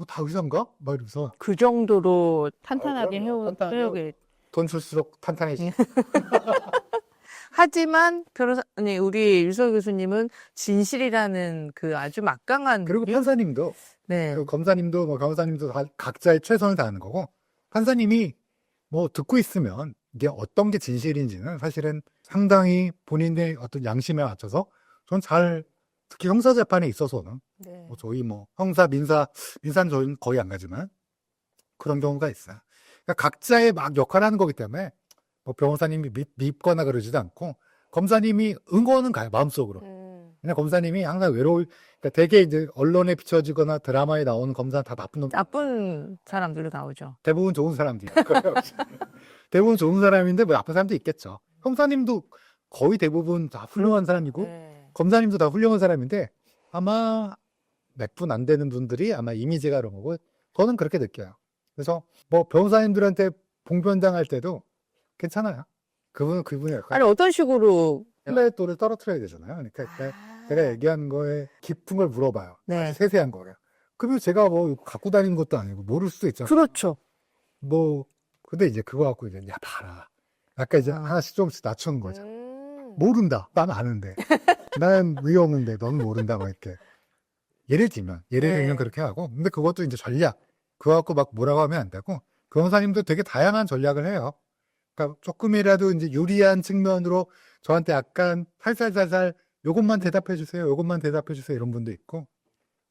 다 의사인가? 막 이러면서. 그 정도로 탄탄하게 탄탄하게 해오게. 돈 줄수록 탄탄해지. 하지만 우리 유서 교수님은 진실이라는 그 아주 막강한. 그리고 판사님도 네. 그리고 검사님도 변호사님도 다 각자의 최선을 다하는 거고 판사님이 듣고 있으면 이게 어떤 게 진실인지는 사실은 상당히 본인의 어떤 양심에 맞춰서 전 특히 형사재판에 있어서는 네. 저희 형사 민사는 저희는 거의 안 가지만 그런 경우가 있어요. 그러니까 각자의 막 역할을 하는 거기 때문에 뭐 변호사님이 밉거나 그러지도 않고 검사님이 응원은 가요, 마음속으로. 그냥 검사님이 항상 그러니까 되게 이제 언론에 비춰지거나 드라마에 나오는 검사는 다 나쁜 놈, 나쁜 사람들도 나오죠. 대부분 좋은 사람들이에요. 대부분 좋은 사람인데 뭐 나쁜 사람도 있겠죠. 검사님도 거의 대부분 다 훌륭한 사람이고 네. 검사님도 다 훌륭한 사람인데 아마 몇 분 안 되는 분들이 아마 이미지가 그런 거고 저는 그렇게 느껴요. 그래서 뭐 변호사님들한테 봉변당할 때도 괜찮아요. 그분은 그분의 역할. 아니, 어떤 식으로. 신뢰도를 떨어뜨려야 되잖아요. 그러니까 제가 얘기하는 거에 깊은 걸 물어봐요. 네. 아주 세세한 거를. 그러면 제가 뭐 갖고 다니는 것도 아니고 모를 수도 있잖아요. 그렇죠. 뭐 근데 이제 그거 갖고 이제 야 봐라. 아까 이제 하나씩 조금씩 낮추는 거죠. 모른다. 난 아는데. 난 의의 없는데 넌 모른다. 막 이렇게. 예를 들면 네. 그렇게 하고. 근데 그것도 이제 전략. 그거 갖고 막 뭐라고 하면 안 되고. 변호사님도 되게 다양한 전략을 해요. 그러니까 조금이라도 이제 유리한 측면으로 저한테 약간 살살살살 요것만 대답해 주세요. 요것만 대답해 주세요. 이런 분도 있고.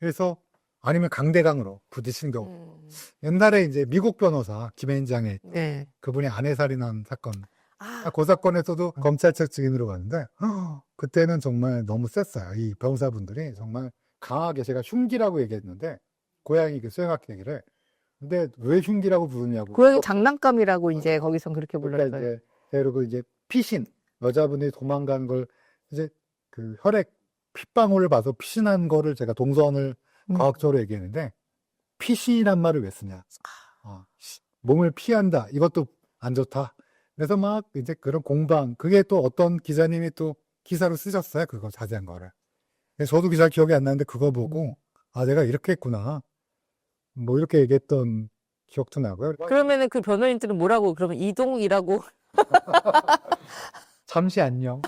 그래서 아니면 강대강으로 부딪히는 경우. 옛날에 이제 미국 변호사 김앤장의 네. 그분이 아내 살인한 사건. 아, 그 사건에서도 검찰 측 증인으로 갔는데 그때는 정말 너무 셌어요. 이 변호사분들이 정말 강하게 제가 흉기라고 얘기했는데 고양이 그 수행학 얘기를 근데 왜 흉기라고 부르냐고. 고양이 장난감이라고 이제 거기선 그렇게 그러니까 불렀어요. 이제 그리고 이제 피신 여자분이 도망간 걸 이제 그 혈액 핏방울을 봐서 피신한 거를 제가 동선을 과학적으로 얘기했는데 피신이란 말을 왜 쓰냐? 몸을 피한다. 이것도 안 좋다. 그래서 막 이제 그런 공방 그게 또 어떤 기자님이 또 기사로 쓰셨어요. 그거 자세한 거를. 그래서 저도 기사 기억이 안 나는데 그거 보고 아 내가 이렇게 했구나. 뭐 이렇게 얘기했던 기억도 나고요. 그러면은 그 변호인들은 뭐라고, 그러면 이동이라고. 잠시 안녕.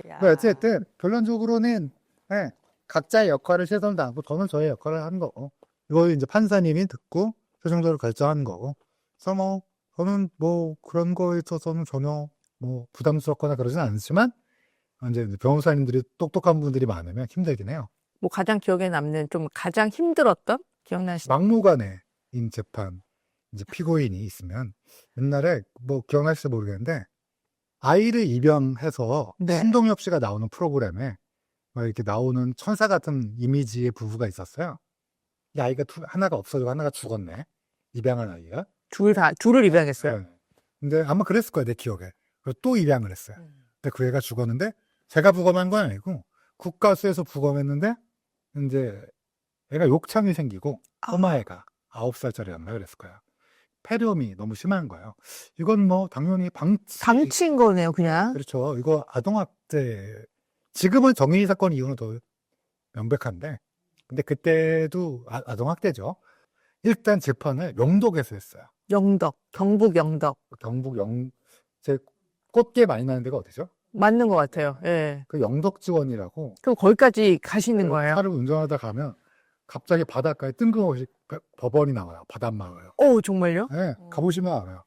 야. 어쨌든 결론적으로는 네, 각자의 역할을 최선을 다하고 저는 저의 역할을 하는 거고 이걸 이제 판사님이 듣고 최종적으로 결정하는 거고 그래서 뭐 저는 뭐 그런 거에 있어서는 전혀 뭐 부담스럽거나 그러진 않지만 이제 변호사님들이 똑똑한 분들이 많으면 힘들긴 해요. 뭐 가장 기억에 남는 좀 가장 힘들었던 기억나시는. 막무가내인 재판 이제 피고인이 있으면 옛날에 뭐 기억나실지 모르겠는데 아이를 입양해서 네. 신동엽 씨가 나오는 프로그램에 막 이렇게 나오는 천사 같은 이미지의 부부가 있었어요. 이 아이가 하나가 없어지고 하나가 죽었네. 입양한 아이가. 둘을 입양했어요. 네. 근데 아마 그랬을 거야, 내 기억에. 그리고 또 입양을 했어요. 근데 그 애가 죽었는데 제가 부검한 건 아니고 국가수에서 부검했는데 이제 애가 욕창이 생기고 꼬마애가 9살짜리였나 그랬을 거야. 폐렴이 너무 심한 거예요. 이건 뭐 당연히 방치인 거네요, 그냥. 그렇죠. 이거 아동학대. 지금은 정의 사건 이후는 더 명백한데, 근데 그때도 아동학대죠. 일단 재판을 영덕에서 했어요. 영덕, 경북 영덕. 경북 제 꽃게 많이 나는 데가 어디죠? 맞는 것 같아요. 예. 그 영덕지원이라고. 그럼 거기까지 가시는 거예요? 차를 운전하다 가면 갑자기 바닷가에 뜬금없이 법원이 나와요. 바닷마을. 정말요? 네, 가보시면 알아요.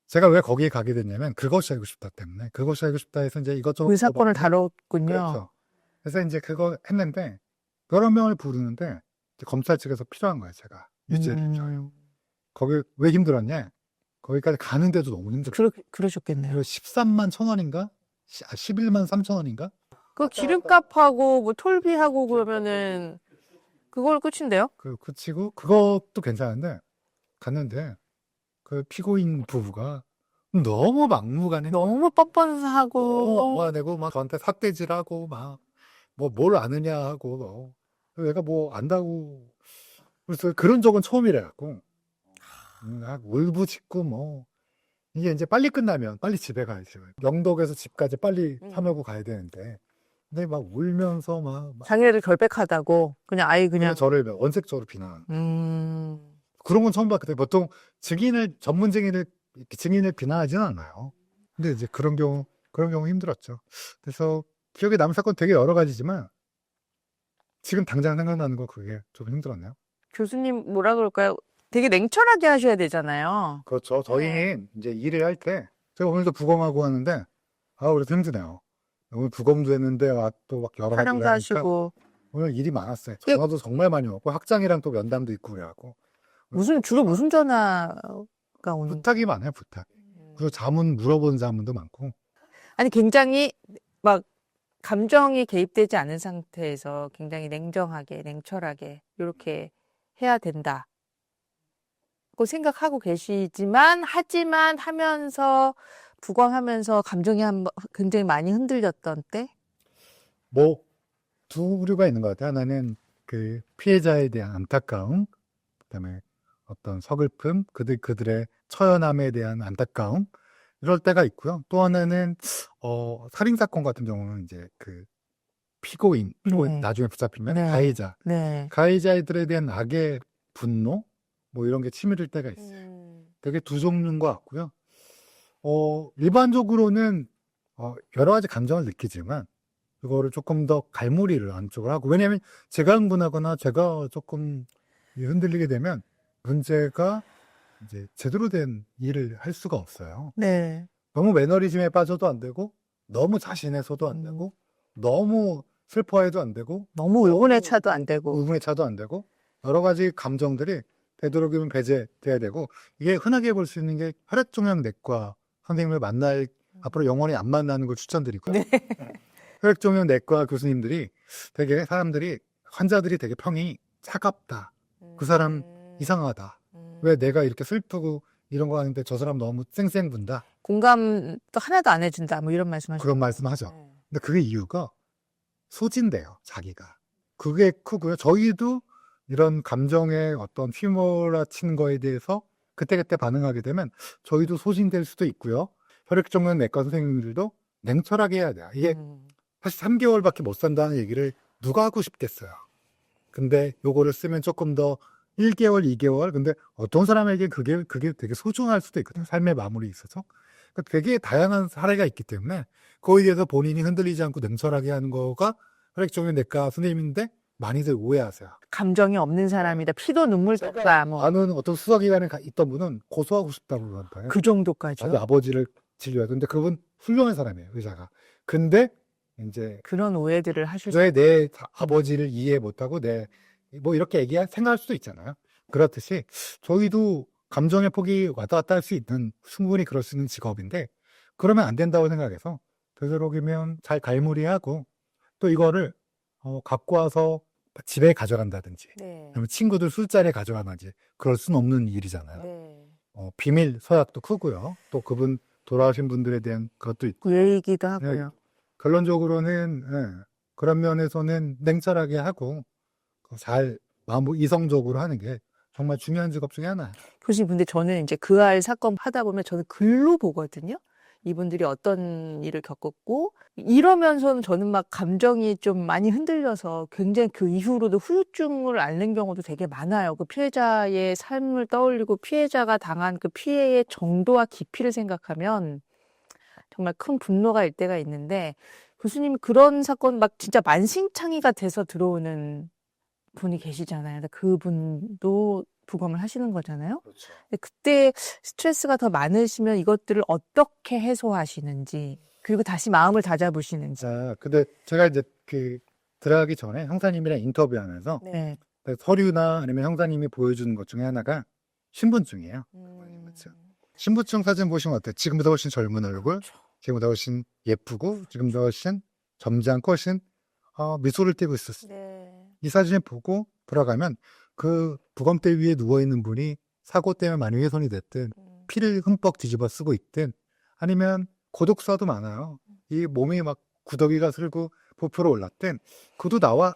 제가 왜 거기에 가게 됐냐면 그것이 알고 싶다 때문에 그것이 알고 싶다 해서 이제 이것저것 그 사건을 써봤는데 다뤘군요. 그렇죠. 그래서 이제 그거 했는데 여러 명을 부르는데 이제 검찰 측에서 필요한 거예요. 제가 유죄를 줘요. 거기 왜 힘들었냐? 거기까지 가는데도 너무 힘들어요. 그러셨겠네요. 13만 1,000원인가? 11만 3천 원인가? 그 기름값하고 뭐 톨비하고 그러면은 그걸 끝인데요? 그치고 그것도 괜찮은데 갔는데 그 피고인 부부가 너무 막무가내 너무 뻔뻔하고 화내고 막 저한테 삿대질하고 막 뭐 뭘 아느냐 하고 내가 뭐 안다고 그래서 그런 적은 처음이라 갖고 울부짖고 뭐 이게 이제 빨리 끝나면 빨리 집에 가야지 영덕에서 집까지 빨리 참여고 가야 되는데 근데 막 울면서 막 자기네들 결백하다고 그냥 아이 그냥 저를 원색적으로 비난 음. 그런 건 처음 봤거든요. 보통 전문 증인을 비난하지는 않아요. 근데 이제 그런 경우 힘들었죠. 그래서 기억에 남은 사건 되게 여러 가지지만 지금 당장 생각나는 건 그게 좀 힘들었네요. 교수님 뭐라 그럴까요? 되게 냉철하게 하셔야 되잖아요. 그렇죠. 저희는 이제 일을 할 때 제가 오늘도 부검하고 하는데 그래도 힘드네요. 오늘 부검도 했는데 또 막 여러 가지 촬영도 하시고 오늘 일이 많았어요. 전화도 정말 많이 왔고 학장이랑 또 면담도 있고 그래갖고 주로 무슨 전화가 오는? 부탁이 많아요, 부탁. 그리고 자문 물어보는 자문도 많고. 아니, 굉장히 막 감정이 개입되지 않은 상태에서 굉장히 냉정하게, 냉철하게 이렇게 해야 된다. 고 생각하고 계시지만, 하면서, 부검하면서 감정이 굉장히 많이 흔들렸던 때? 뭐 두 부류가 있는 것 같아요. 하나는 그 피해자에 대한 안타까움, 그다음에 어떤 서글픔, 그들의 처연함에 대한 안타까움, 이럴 때가 있고요. 또 하나는 살인 사건 같은 경우는 이제 그 피고인, 네. 나중에 붙잡히면 네. 네. 가해자들에 대한 악의 분노, 뭐 이런 게 치밀을 때가 있어요. 되게 두 종류인 것 같고요. 일반적으로는 여러 가지 감정을 느끼지만 그거를 조금 더 갈무리를 안쪽으로 하고, 왜냐하면 제가 흥분하거나 제가 조금 흔들리게 되면 문제가 이제 제대로 된 일을 할 수가 없어요. 네. 너무 매너리즘에 빠져도 안 되고, 너무 자신해서도 안 되고, 너무 슬퍼해도 안 되고, 너무 의문에 차도 안 되고. 의문에 차도 안 되고, 여러 가지 감정들이 되도록이면 배제돼야 되고, 이게 흔하게 볼 수 있는 게 혈액종양 내과 선생님을 앞으로 영원히 안 만나는 걸 추천드리고요. 네. 혈액종양 내과 교수님들이 되게 환자들이 되게 평이 차갑다. 그 사람 이상하다. 왜 내가 이렇게 슬프고 이런 거 하는데 저 사람 너무 쌩쌩 군다. 공감도 하나도 안 해준다. 뭐 이런 말씀하시죠. 그런 말씀하죠. 근데 그게 이유가 소진돼요, 자기가. 그게 크고요. 저희도 이런 감정의 어떤 휘몰아치는 거에 대해서 그때그때 반응하게 되면 저희도 소진될 수도 있고요. 혈액종양 내과 선생님들도 냉철하게 해야 돼요. 이게 사실 3개월밖에 못 산다는 얘기를 누가 하고 싶겠어요. 근데 요거를 쓰면 조금 더 1개월, 2개월. 근데 어떤 사람에게 그게 되게 소중할 수도 있거든요. 삶의 마무리에 있어서. 그러니까 되게 다양한 사례가 있기 때문에 거기에 대해서 본인이 흔들리지 않고 냉철하게 하는 거가 혈액종양 내과 선생님인데 많이들 오해하세요. 감정이 없는 사람이다. 피도 눈물도 없다. 뭐. 아는 어떤 수사기관에 있던 분은 고소하고 싶다고 그러던데요. 그 정도까지요? 자기 아버지를 진료해서. 근데 그분 훌륭한 사람이에요, 의사가. 근데 이제 그런 오해들을 하실 수 왜 내 아버지를 이해 못하고 뭐 이렇게 생각할 수도 있잖아요. 그렇듯이 저희도 감정의 폭이 왔다 갔다 할 수 있는, 충분히 그럴 수 있는 직업인데 그러면 안 된다고 생각해서 되도록이면 잘 갈무리하고, 또 이거를 갖고 와서 집에 가져간다든지, 네. 그러면 친구들 술자리에 가져가든지, 그럴 수는 없는 일이잖아요. 네. 비밀 서약도 크고요. 또 그분 돌아가신 분들에 대한 그것도 있고. 얘기도 하고요. 결론적으로는 그런 면에서는 냉철하게 하고 잘 이성적으로 하는 게 정말 중요한 직업 중에 하나예요. 교수님, 근데 저는 이제 그 알 사건 하다 보면 저는 글로 보거든요. 이분들이 어떤 일을 겪었고, 이러면서는 저는 막 감정이 좀 많이 흔들려서 굉장히 그 이후로도 후유증을 앓는 경우도 되게 많아요. 그 피해자의 삶을 떠올리고 피해자가 당한 그 피해의 정도와 깊이를 생각하면 정말 큰 분노가 일 때가 있는데, 교수님 그런 사건 막 진짜 만신창이가 돼서 들어오는 분이 계시잖아요. 근데 그분도 부검을 하시는 거잖아요. 그렇죠. 근데 그때 스트레스가 더 많으시면 이것들을 어떻게 해소하시는지, 그리고 다시 마음을 다잡으시는지. 자, 근데 제가 이제 들어가기 전에 형사님이랑 인터뷰하면서 네. 서류나 아니면 형사님이 보여주는 것 중에 하나가 신분증이에요. 그렇죠. 신분증 사진 보시면 어때요? 지금보다 훨씬 젊은 얼굴, 지금보다 훨씬 예쁘고, 지금보다 훨씬 젊지 않고 훨씬 미소를 띠고 있었어요. 네. 이 사진을 보고 들어가면 그 부검대 위에 누워있는 분이 사고 때문에 많이 훼손이 됐든, 피를 흠뻑 뒤집어 쓰고 있든, 아니면 고독사도 많아요. 이 몸이 막 구더기가 슬고 부풀어 올랐든, 그도 나와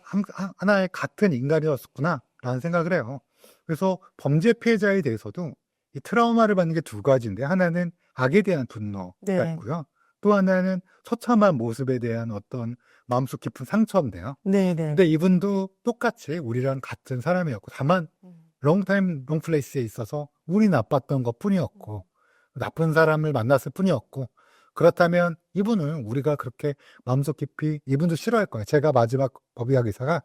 하나의 같은 인간이었구나 라는 생각을 해요. 그래서 범죄 피해자에 대해서도 이 트라우마를 받는 게 두 가지인데, 하나는 악에 대한 분노가 네. 있고요. 또 하나는 처참한 모습에 대한 어떤 마음속 깊은 상처인데요. 네네. 근데 이분도 똑같이 우리랑 같은 사람이었고, 다만 롱타임 롱플레이스에 있어서 운이 나빴던 것 뿐이었고, 나쁜 사람을 만났을 뿐이었고, 그렇다면 이분은 우리가 그렇게 마음속 깊이, 이분도 싫어할 거예요. 제가 마지막 법의학 의사가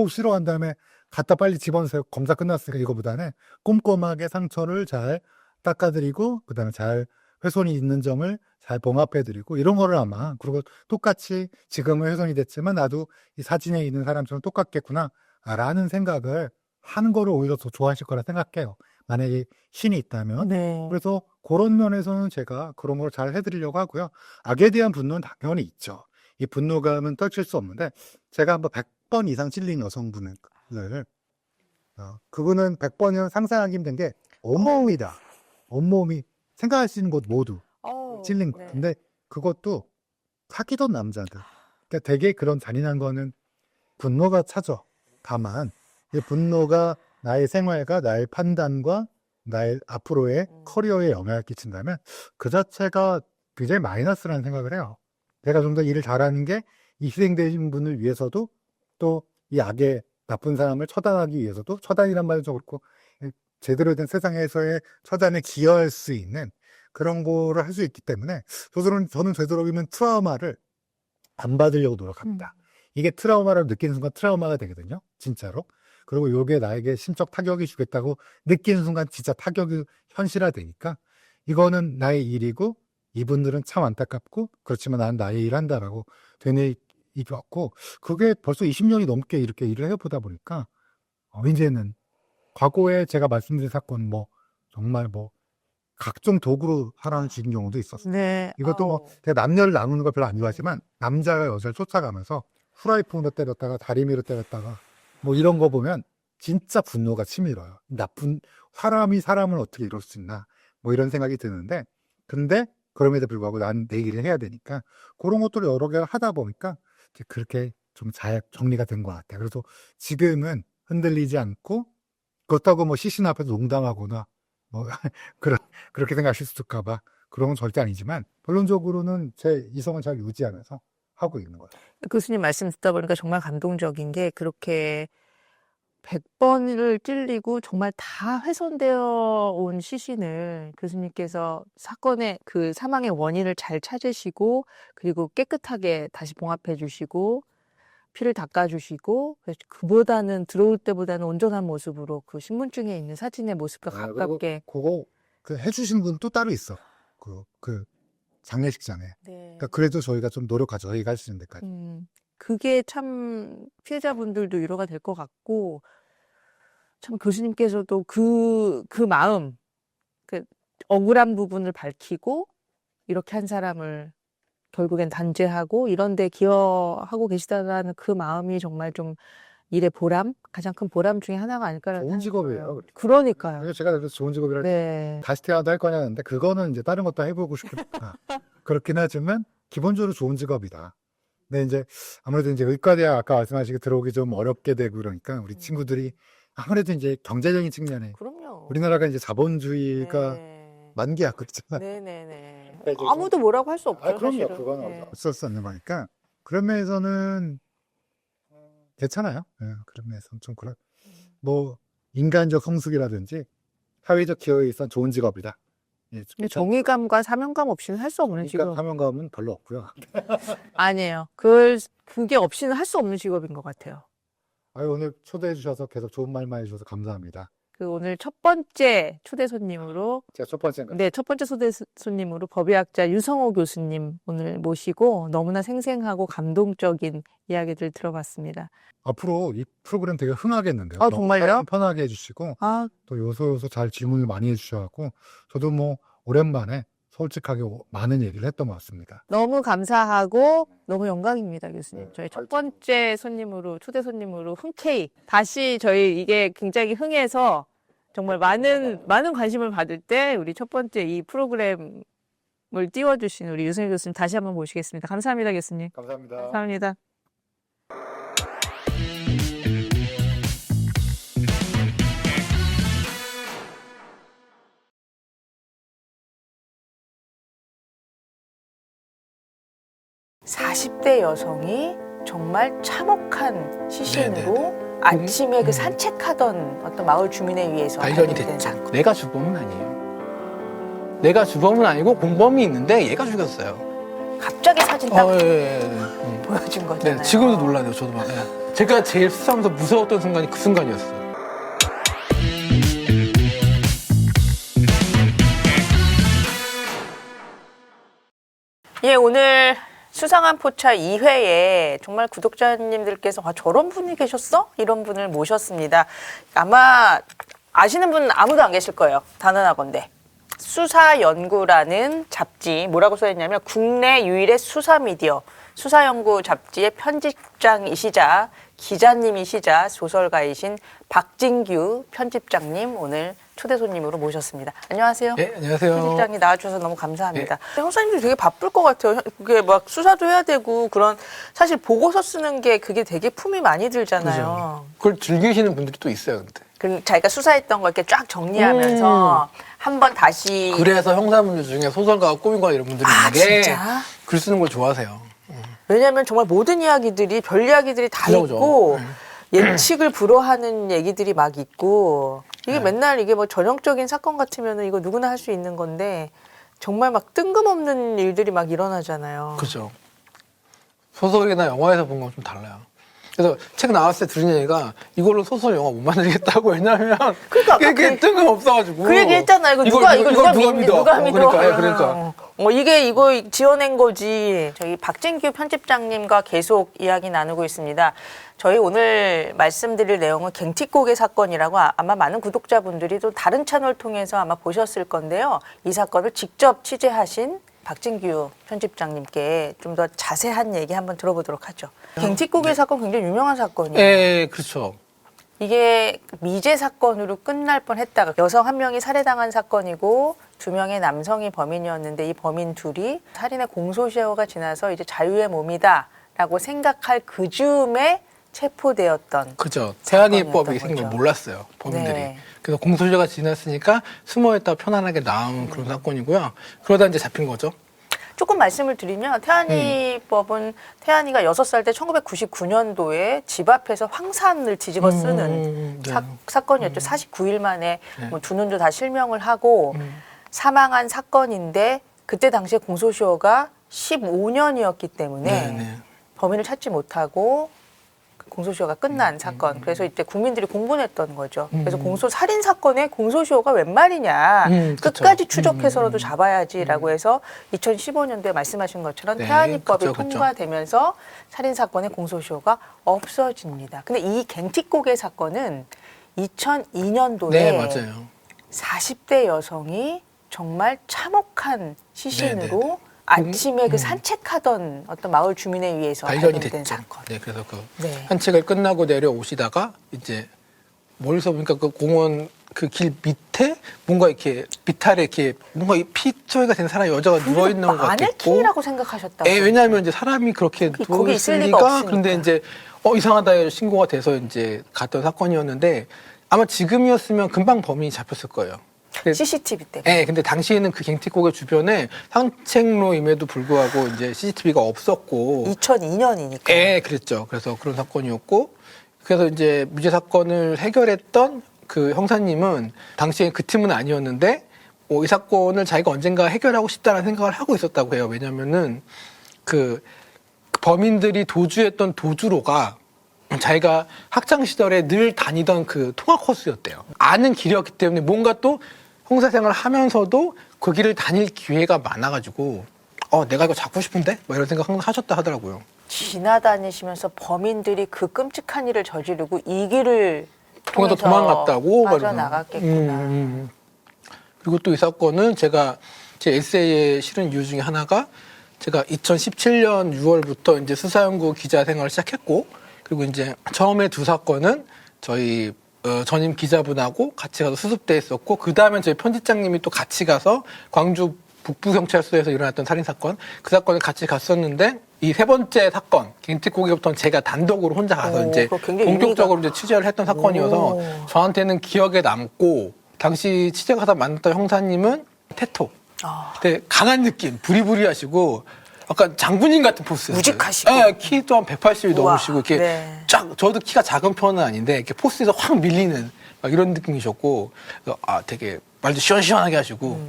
싫어한 다음에 갖다 빨리 집어넣으세요. 검사 끝났으니까, 이거보다는 꼼꼼하게 상처를 잘 닦아드리고, 그 다음에 잘 훼손이 있는 점을 잘 봉합해드리고, 이런 거를 아마, 그리고 똑같이 지금은 훼손이 됐지만 나도 이 사진에 있는 사람처럼 똑같겠구나 라는 생각을 하는 거를 오히려 더 좋아하실 거라 생각해요. 만약에 신이 있다면. 네. 그래서 그런 면에서는 제가 그런 걸 잘 해드리려고 하고요. 악에 대한 분노는 당연히 있죠. 이 분노감은 떨칠 수 없는데 제가 한번 100번 이상 찔린 여성분을 그분은 100번이면 상상하기 힘든 게 온몸이다. 온몸이 생각할 수 있는 곳 모두 찔린 거예요. 네. 근데 그것도 사귀던 남자들. 그러니까 되게 그런 잔인한 거는 분노가 차죠. 다만 이 분노가 나의 생활과 나의 판단과 나의 앞으로의 커리어에 영향을 끼친다면 그 자체가 굉장히 마이너스라는 생각을 해요. 내가 좀 더 일을 잘하는 게 이 희생되신 분을 위해서도 또 이 악의 나쁜 사람을 처단하기 위해서도 처단이란 말도 그렇고 제대로 된 세상에서의 처단에 기여할 수 있는 그런 거를 할 수 있기 때문에 저는 되도록이면 트라우마를 안 받으려고 노력합니다. 이게 트라우마를 느끼는 순간 트라우마가 되거든요. 진짜로. 그리고 이게 나에게 심적 타격이 주겠다고 느끼는 순간 진짜 타격이 현실화되니까 이거는 나의 일이고 이분들은 참 안타깝고 그렇지만 나는 나의 일 한다라고 되뇌 입었고 그게 벌써 20년이 넘게 이렇게 일을 해보다 보니까 이제는 과거에 제가 말씀드린 사건 정말 각종 도구로 하라는 죽인 경우도 있었어요. 네. 이것도 제가 남녀를 나누는 걸 별로 안 좋아하지만 남자가 여자를 쫓아가면서 후라이팬으로 때렸다가 다리미로 때렸다가 이런 거 보면 진짜 분노가 치밀어요. 나쁜 사람이 사람을 어떻게 이럴 수 있나 이런 생각이 드는데 근데 그럼에도 불구하고 난 내 일을 해야 되니까 그런 것들을 여러 개 하다 보니까 그렇게 좀 잘 정리가 된 것 같아요. 그래서 지금은 흔들리지 않고 그렇다고 시신 앞에서 농담하거나 그렇게 생각하실 수 있을까봐 그런 건 절대 아니지만 본론적으로는 제 이성을 잘 유지하면서 하고 있는 거예요. 교수님 말씀 듣다 보니까 정말 감동적인 게 그렇게 100번을 찔리고 정말 다 훼손되어 온 시신을 교수님께서 사건의 그 사망의 원인을 잘 찾으시고 그리고 깨끗하게 다시 봉합해 주시고 피를 닦아 주시고 그보다는 들어올 때보다는 온전한 모습으로 그 신분증에 있는 사진의 모습과 가깝게 그거 해주신 분 또 따로 있어. 그 장례식장에. 네. 그러니까 그래도 저희가 좀 노력하죠. 저희가 할 수 있는 데까지. 그게 참 피해자분들도 위로가 될 것 같고 참 교수님께서도 그 마음 그 억울한 부분을 밝히고 이렇게 한 사람을 결국엔 단죄하고 이런 데 기여하고 계시다라는 그 마음이 정말 좀 일의 보람? 가장 큰 보람 중에 하나가 아닐까라는 좋은 생각이 직업이에요. 들어요. 그러니까요. 그래서 제가 그래서 좋은 직업이라 네. 다시 태어나도 할 거냐는데 그거는 이제 다른 것도 해보고 싶으니까 그렇긴 하지만 기본적으로 좋은 직업이다. 근데 이제 아무래도 이제 의과대학 아까 말씀하시기 들어오기 좀 어렵게 되고 그러니까 우리 친구들이 아무래도 이제 경제적인 측면에 그럼요. 우리나라가 이제 자본주의가 네. 만기야 그렇잖아. 네네네. 그러니까 이제 아무도 뭐라고 할 수 없죠. 그럼요. 사실은. 그거는 네. 어쩔 수 없는 거니까 그런 면에서는 괜찮아요. 그런 면에서는 좀 인간적 성숙이라든지 사회적 기여에 있어서 좋은 직업이다. 근데 정의감과 사명감 없이는 할 수 없는 직업. 사명감은 별로 없고요. 아니에요. 그게 없이는 할 수 없는 직업인 것 같아요. 오늘 초대해 주셔서 계속 좋은 말만 해주셔서 감사합니다. 오늘 첫 번째 초대 손님으로 제가 첫 번째인가요? 네, 첫 번째 초대 손님으로 법의학자 유성호 교수님 오늘 모시고 너무나 생생하고 감동적인 이야기들 들어봤습니다. 앞으로 이 프로그램 되게 흥하겠는데요. 아, 정말요? 편하게 해주시고 또 요소 잘 질문을 많이 해주셔갖고 저도 오랜만에 솔직하게 많은 얘기를 했던 것 같습니다. 너무 감사하고 너무 영광입니다, 교수님. 저희 첫 번째 초대 손님으로 흔쾌히 다시 저희 이게 굉장히 흥해서 정말 많은 관심을 받을 때 우리 첫 번째 이 프로그램을 띄워주신 우리 유성희 교수님 다시 한번 모시겠습니다. 감사합니다, 교수님. 감사합니다. 감사합니다. (40대) 여성이 정말 참혹한 시신으로 아침에 그 산책하던 어떤 마을 주민에 의해서 발견이 됐죠. 내가 주범은 아니에요. 내가 주범은 아니고 공범이 있는데 얘가 죽였어요. 갑자기 사진 딱 보여준 거잖아요. 네, 지금도 놀라네요. 저도 막. 제가 제일 수사하면서 무서웠던 순간이 그 순간이었어요. 예, 오늘 수상한 포차 2회에 정말 구독자님들께서 저런 분이 계셨어? 이런 분을 모셨습니다. 아마 아시는 분 아무도 안 계실 거예요. 단언하건대. 수사연구라는 잡지, 뭐라고 써있냐면 국내 유일의 수사미디어, 수사연구 잡지의 편집장이시자 기자님이시자 소설가이신 박진규 편집장님 오늘 초대 손님으로 모셨습니다. 안녕하세요. 네, 안녕하세요. 편집장님 나와주셔서 너무 감사합니다. 형사님도 되게 바쁠 것 같아요. 그게 막 수사도 해야 되고 그런 사실 보고서 쓰는 게 그게 되게 품이 많이 들잖아요. 그걸 즐기시는 분들이 또 있어요, 근데. 자기가 수사했던 거 이렇게 쫙 정리하면서 한번 다시 그래서 형사분들 중에 소설가가 꾸민거나 이런 분들이 있는 게 진짜? 글 쓰는 걸 좋아하세요. 왜냐하면 정말 모든 이야기들이 별 이야기들이 다 그죠, 그죠. 있고 예측을 불허하는 얘기들이 막 있고 이게 맨날 이게 뭐 전형적인 사건 같으면은 이거 누구나 할 수 있는 건데 정말 막 뜬금없는 일들이 막 일어나잖아요. 그죠. 소설이나 영화에서 본 건 좀 달라요. 그래서 책 나왔을 때 들은 얘기가 이걸로 소설 영화 못 만들겠다고. 왜냐면 그러니까 그게 뜬금없어가지고. 그 얘기 했잖아. 이거 누가 믿어? 누가 믿어? 그러니까. 이거 지어낸 거지. 저희 박진규 편집장님과 계속 이야기 나누고 있습니다. 저희 오늘 말씀드릴 내용은 갱틱고개 사건이라고 아마 많은 구독자분들이 또 다른 채널 통해서 아마 보셨을 건데요. 이 사건을 직접 취재하신 박진규 편집장님께 좀 더 자세한 얘기 한번 들어보도록 하죠. 갱틱고개 사건 굉장히 유명한 사건이에요. 예, 그렇죠. 이게 미제 사건으로 끝날 뻔했다가 여성 한 명이 살해당한 사건이고 2명의 남성이 범인이었는데 이 범인 둘이 살인의 공소시효가 지나서 이제 자유의 몸이다라고 생각할 그 즈음에 체포되었던 그죠. 태안이법이 사건이었던 생긴 걸 거죠. 몰랐어요, 범인들이. 네. 그래서 공소시효가 지났으니까 숨어있다 편안하게 나온 그런 사건이고요. 그러다 이제 잡힌 거죠. 조금 말씀을 드리면 태안이법은 태안이가 6살 때 1999년도에 집 앞에서 황산을 뒤집어 쓰는 네. 사건이었죠. 49일 만에 뭐 두 눈도 다 실명을 하고 사망한 사건인데 그때 당시에 공소시효가 15년이었기 때문에 네. 범인을 찾지 못하고 공소시효가 끝난 사건. 그래서 이때 국민들이 공분했던 거죠. 그래서 살인 사건에 공소시효가 웬 말이냐. 끝까지 그쵸. 추적해서라도 잡아야지라고 해서 2015년도에 말씀하신 것처럼 네, 태안이법이 그쵸. 통과되면서 살인 사건의 공소시효가 없어집니다. 근데 이 갱틱고개 사건은 2002년도에 네, 맞아요. 40대 여성이 정말 참혹한 시신으로 아침에 그 산책하던 어떤 마을 주민에 의해서 발견이 발견된 됐죠. 사건. 네, 그래서 그 네. 산책을 끝나고 내려오시다가 이제 멀리서 보니까 그 공원 그 길 밑에 뭔가 이렇게 비탈에 이렇게 뭔가 피처리가 된 사람이 여자가 누워 있는 것 같고. 마네킹이라고 생각하셨다고. 왜냐하면 이제 사람이 그렇게 누워 거기 있을 리가 있으니까. 없으니까. 그런데 이제 이상하다 해서 신고가 돼서 이제 갔던 사건이었는데 아마 지금이었으면 금방 범인이 잡혔을 거예요. CCTV 때문에. 네, 근데 당시에는 그 갱틱고개 주변에 산책로임에도 불구하고 이제 CCTV가 없었고. 2002년이니까. 네, 그랬죠. 그래서 그런 사건이었고, 그래서 이제 무죄 사건을 해결했던 그 형사님은 당시에 그 팀은 아니었는데, 이 사건을 자기가 언젠가 해결하고 싶다는 생각을 하고 있었다고 해요. 왜냐면은 그 범인들이 도주했던 도주로가 자기가 학창 시절에 늘 다니던 그 통학 코스였대요. 아는 길이었기 때문에 뭔가 또 형사 생활을 하면서도 그 길을 다닐 기회가 많아가지고 내가 이거 잡고 싶은데? 뭐 이런 생각 항상 하셨다 하더라고요. 지나다니시면서 범인들이 그 끔찍한 일을 저지르고 이 길을 통해서 통해서 도망갔다고 빠져나갔겠구나. 그리고 또 이 사건은 제가 제 에세이에 실은 이유 중에 하나가 제가 2017년 6월부터 이제 수사연구 기자 생활을 시작했고, 그리고 이제 처음에 두 사건은 저희 전임 기자분하고 같이 가서 수습돼 있었고, 그 다음에 저희 편집장님이 또 같이 가서 광주 북부경찰서에서 일어났던 살인사건, 그 사건을 같이 갔었는데, 이 세 번째 사건, 갱틱고개부터는 제가 단독으로 혼자 가서 이제 본격적으로 이제 취재를 했던 사건이어서 저한테는 기억에 남고, 당시 취재 가서 만났던 형사님은 테토. 근데 강한 느낌, 부리부리하시고, 약간 장군님 같은 포스였어요. 우직하시고. 네, 키 또한 180이 넘으시고, 이렇게 네. 쫙, 저도 키가 작은 편은 아닌데, 이렇게 포스에서 확 밀리는, 막 이런 느낌이셨고, 되게 말도 시원시원하게 하시고,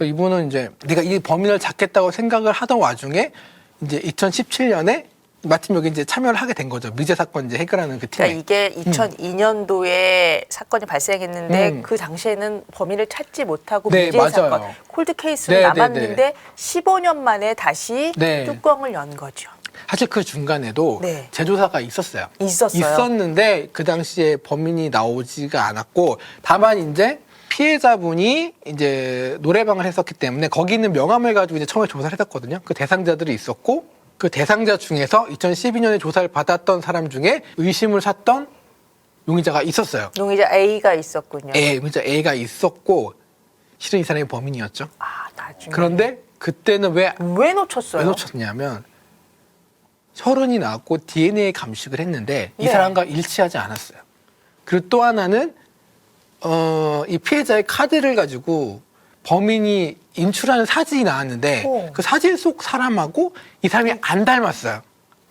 이분은 이제 내가 이 범인을 잡겠다고 생각을 하던 와중에, 이제 2017년에 마침 여기 이제 참여를 하게 된 거죠. 미제 사건 이제 해결하는 그 팀에. 그러니까 이게 2002년도에 사건이 발생했는데 그 당시에는 범인을 찾지 못하고 네, 미제 맞아요. 사건, 콜드 케이스로 네, 남았는데 네, 네. 15년 만에 다시 네. 뚜껑을 연 거죠. 사실 그 중간에도 네. 재조사가 있었어요. 있었어요. 있었는데 그 당시에 범인이 나오지가 않았고 다만 이제 피해자분이 이제 노래방을 했었기 때문에 거기 있는 명함을 가지고 이제 처음에 조사를 했었거든요. 그 대상자들이 있었고 그 대상자 중에서 2012년에 조사를 받았던 사람 중에 의심을 샀던 용의자가 있었어요. 용의자 A가 있었군요. 용의자 A가 있었고 실은 이 사람이 범인이었죠. 아, 나중에. 그런데 그때는 왜 놓쳤어요? 놓쳤냐면 혈흔이 나왔고 DNA 감식을 했는데 이 네. 사람과 일치하지 않았어요. 그리고 또 하나는 이 피해자의 카드를 가지고 범인이 인출하는 사진이 나왔는데 오. 그 사진 속 사람하고 이 사람이 안 닮았어요.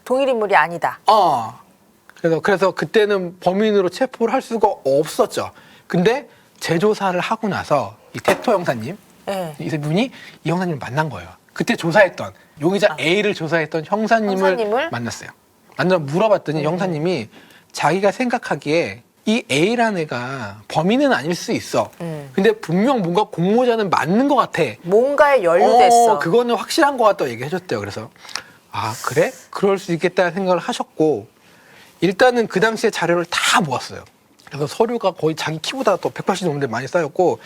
동일 인물이 아니다. 그래서 그때는 범인으로 체포를 할 수가 없었죠. 근데 재조사를 하고 나서 이 태토 형사님, 네. 이분이 이 형사님을 만난 거예요. 그때 조사했던 용의자 A를 조사했던 형사님을 만났어요. 만나 물어봤더니 형사님이 자기가 생각하기에 이 A라는 애가 범인은 아닐 수 있어. 근데 분명 뭔가 공모자는 맞는 것 같아. 뭔가에 연루됐어. 그거는 확실한 것 같다고 얘기해줬대요. 그래서 아 그래? 그럴 수 있겠다는 생각을 하셨고 일단은 그 당시에 자료를 다 모았어요. 그래서 서류가 거의 자기 키보다 더 180 넘는데 많이 쌓였고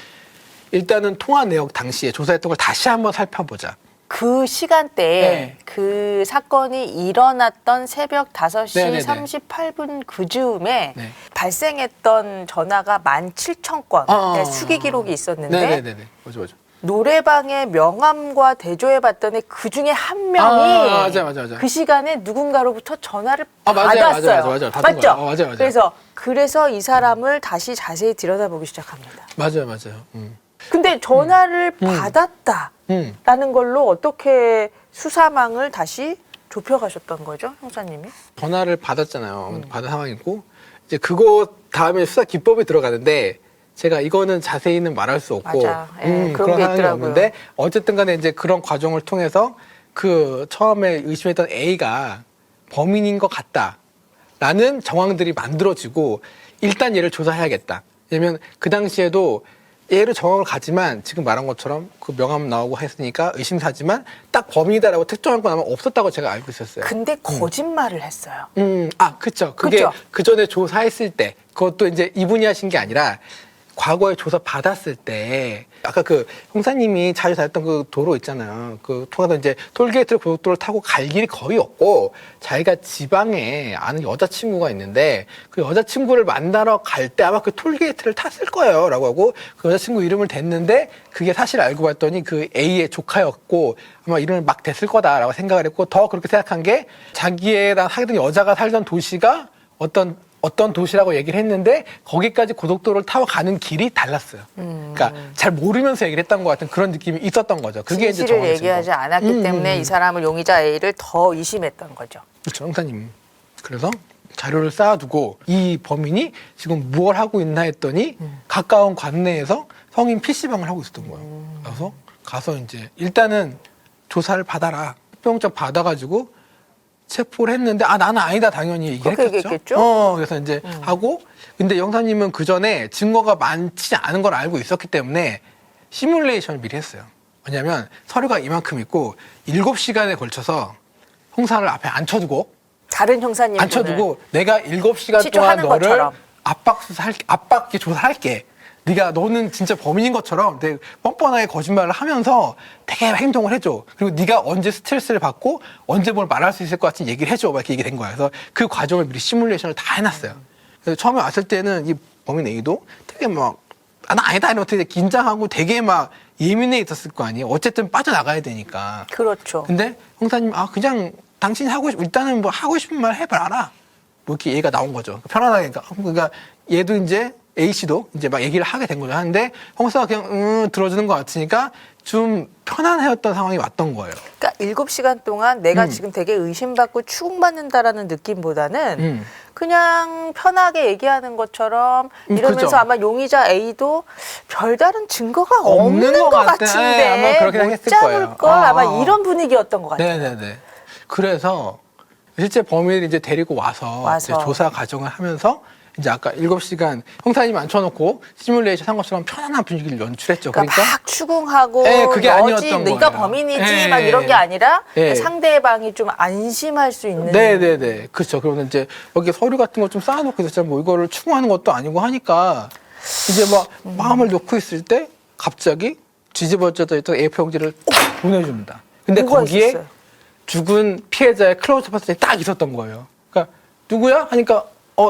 일단은 통화 내역 당시에 조사했던 걸 다시 한번 살펴보자. 그 시간대에 네. 그 사건이 일어났던 새벽 5시 네네네. 38분 그 즈음에 네. 발생했던 전화가 17,000건 수기 기록이 있었는데 네네네. 맞아. 노래방의 명함과 대조해봤더니 그 중에 한 명이 맞아. 그 시간에 누군가로부터 전화를 맞아요. 받았어요. 맞아요. 맞죠? 맞아요. 그래서 이 사람을 다시 자세히 들여다보기 시작합니다. 맞아요. 근데 전화를 받았다라는 걸로 어떻게 수사망을 다시 좁혀가셨던 거죠, 형사님이? 전화를 받았잖아요. 받은 상황이고 이제 그거 다음에 수사 기법에 들어가는데 제가 이거는 자세히는 말할 수 없고 맞아. 그런 그런 게 상황이 있더라고요. 없는데 어쨌든 간에 이제 그런 과정을 통해서 그 처음에 의심했던 A가 범인인 것 같다라는 정황들이 만들어지고 일단 얘를 조사해야겠다. 왜냐면 그 당시에도 얘를 정황을 가지만 지금 말한 것처럼 그 명함 나오고 했으니까 의심사지만 딱 범인이다라고 특정한 건 아마 없었다고 제가 알고 있었어요. 근데 거짓말을 했어요. 그쵸. 그게 그쵸? 그 전에 조사했을 때, 그것도 이제 이분이 하신 게 아니라, 과거에 조사 받았을 때, 아까 그 형사님이 자주 다녔던 그 도로 있잖아요. 그 통해서 이제 톨게이트를 고속도로를 타고 갈 길이 거의 없고, 자기가 지방에 아는 여자친구가 있는데, 그 여자친구를 만나러 갈 때 아마 그 톨게이트를 탔을 거예요. 라고 하고, 그 여자친구 이름을 댔는데, 그게 사실 알고 봤더니 그 A의 조카였고, 아마 이름을 막 댔을 거다라고 생각을 했고, 더 그렇게 생각한 게, 자기랑 사귀던 여자가 살던 도시가 어떤 도시라고 얘기를 했는데 거기까지 고속도로를 타고 가는 길이 달랐어요. 그러니까 잘 모르면서 얘기를 했던 것 같은 그런 느낌이 있었던 거죠. 그게 이제 진실을 정황의 얘기하지 증거. 않았기 때문에 이 사람을 용의자 A를 더 의심했던 거죠. 그렇죠, 형사님. 그래서 자료를 쌓아두고 이 범인이 지금 무엇을 하고 있나 했더니 가까운 관내에서 성인 PC방을 하고 있었던 거예요. 그래서 가서 이제 일단은 조사를 받아라. 협병장 받아가지고 체포를 했는데 나는 아니다 당연히 얘기를 그렇게 했겠죠. 얘기했겠죠? 그래서 이제 하고 근데 영사님은 그 전에 증거가 많지 않은 걸 알고 있었기 때문에 시뮬레이션을 미리 했어요. 왜냐하면 서류가 이만큼 있고 7시간에 걸쳐서 형사를 앞에 앉혀두고 다른 형사님 앉혀두고 내가 7시간 동안 시초하는 너를 것처럼. 압박 조사할게. 네가 너는 진짜 범인인 것처럼 되게 뻔뻔하게 거짓말을 하면서 되게 행동을 해줘. 그리고 네가 언제 스트레스를 받고 언제 뭘 말할 수 있을 것 같은 얘기를 해줘. 막 이렇게 얘기된 거야. 그래서 그 과정을 미리 시뮬레이션을 다 해놨어요. 그래서 처음에 왔을 때는 이 범인 A도 되게 나 아니다 이러면 되게 긴장하고 되게 막 예민해 있었을 거 아니에요. 어쨌든 빠져나가야 되니까. 그렇죠. 근데 형사님 그냥 당신이 일단은 뭐 하고 싶은 말 해봐라. 뭐 이렇게 얘기가 나온 거죠. 편안하게. 그러니까 얘도 이제 A씨도 이제 막 얘기를 하게 된 거죠. 하는데 형사가 그냥 들어주는 것 같으니까 좀 편안해졌던 상황이 왔던 거예요. 그러니까 7시간 동안 내가 지금 되게 의심받고 추궁받는다라는 느낌보다는 그냥 편하게 얘기하는 것처럼 이러면서 그죠. 아마 용의자 A도 별다른 증거가 없는 것 같은데 아마 그렇게 못 생각했을 잡을 거예요. 걸 아마 이런 분위기였던 것 같아요. 네네네. 그래서 실제 범인을 이제 데리고 와서 이제 조사 과정을 하면서 이제 아까 7시간 형사님 앉혀놓고 시뮬레이션 한 것처럼 편안한 분위기를 연출했죠. 그러니까 막 추궁하고 네, 그게 아니었던 네가 거예요. 범인이지 네. 막 이런 게 아니라 네. 상대방이 좀 안심할 수 있는. 네네네. 그렇죠. 그러면 이제 여기 서류 같은 거 좀 쌓아놓고 있었잖아. 뭐 이거를 추궁하는 것도 아니고 하니까 이제 막 마음을 놓고 있을 때 갑자기 뒤집어져져 있던 A4 용지를 딱 보내줍니다. 근데 뭐가 거기에 있었어요? 죽은 피해자의 클로즈업 사진이 딱 있었던 거예요. 그러니까 누구야? 하니까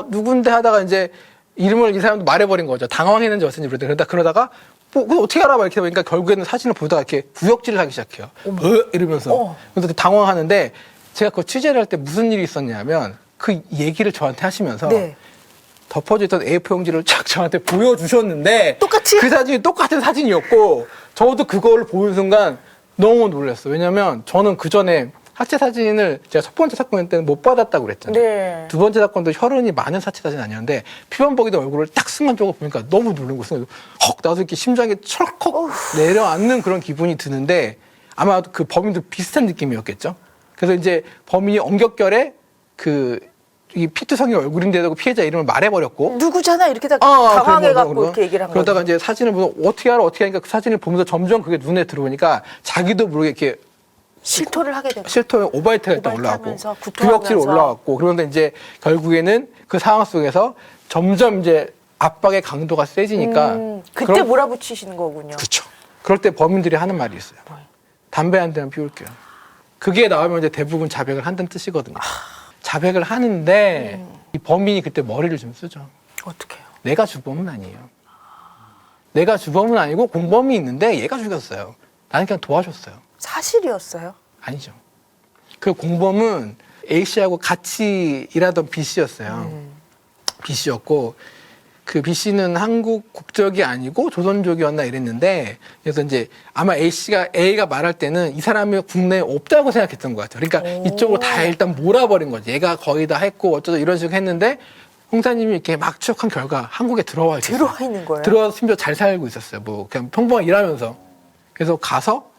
누군데 하다가 이제 이름을 이 사람도 말해버린 거죠. 당황했는지 어쩐지 그러다가 뭐 그거 어떻게 알아봐 이렇게 보니까 결국에는 사진을 보다가 이렇게 구역질을 하기 시작해요. 이러면서. 그래서 당황하는데 제가 그 취재를 할 때 무슨 일이 있었냐면 그 얘기를 저한테 하시면서 네. 덮어져 있던 A4 용지를 쫙 저한테 보여주셨는데 똑같이? 그 사진이 똑같은 사진이었고 저도 그걸 보는 순간 너무 놀랐어요. 왜냐면 저는 그 전에 사체 사진을 제가 첫 번째 사건 때는 못 받았다고 그랬잖아요. 네. 두 번째 사건도 혈흔이 많은 사체 사진 아니었는데 피범벅이던 얼굴을 딱 순간적으로 보니까 너무 놀란 거예요. 나도 이렇게 심장이 철컥 내려앉는 그런 기분이 드는데 아마 그 범인도 비슷한 느낌이었겠죠. 그래서 이제 범인이 엉겹결에 이 피투성이 얼굴인데도 피해자 이름을 말해버렸고 누구잖아 이렇게 다 당황해갖고 그런 이렇게 얘기를 한 거예요. 그러다가 이제 사진을 보면 어떻게 하니까 그 사진을 보면서 점점 그게 눈에 들어오니까 자기도 모르게 이렇게 실토를 하게 되고. 실토에 오바이트가 일단 오바이트하면서 올라왔고 구토하면서. 구역질 올라왔고 그런데 이제 결국에는 그 상황 속에서 점점 이제 압박의 강도가 세지니까 그때 몰아붙이시는 거군요. 그렇죠. 그럴 때 범인들이 하는 말이 있어요. 담배 한 대만 피울게요. 그게 나오면 이제 대부분 자백을 한다는 뜻이거든요. 자백을 하는데 이 범인이 그때 머리를 좀 쓰죠. 어떡해요? 내가 주범은 아니에요. 내가 주범은 아니고 공범이 있는데 얘가 죽였어요. 나는 그냥 도와줬어요. 사실이었어요? 아니죠. 그 공범은 A씨하고 같이 일하던 B씨였어요. B씨였고 그 B씨는 한국 국적이 아니고 조선족이었나 이랬는데 그래서 이제 아마 A가 말할 때는 이 사람이 국내에 없다고 생각했던 것 같아요. 그러니까 이쪽으로 다 일단 몰아버린 거지. 얘가 거의 다 했고 어쩌다 이런 식으로 했는데 형사님이 이렇게 막 추적한 결과 한국에 들어와 있었어요. 들어와 있는 거예요? 들어와서 심지어 잘 살고 있었어요. 뭐 그냥 평범하게 일하면서. 그래서 가서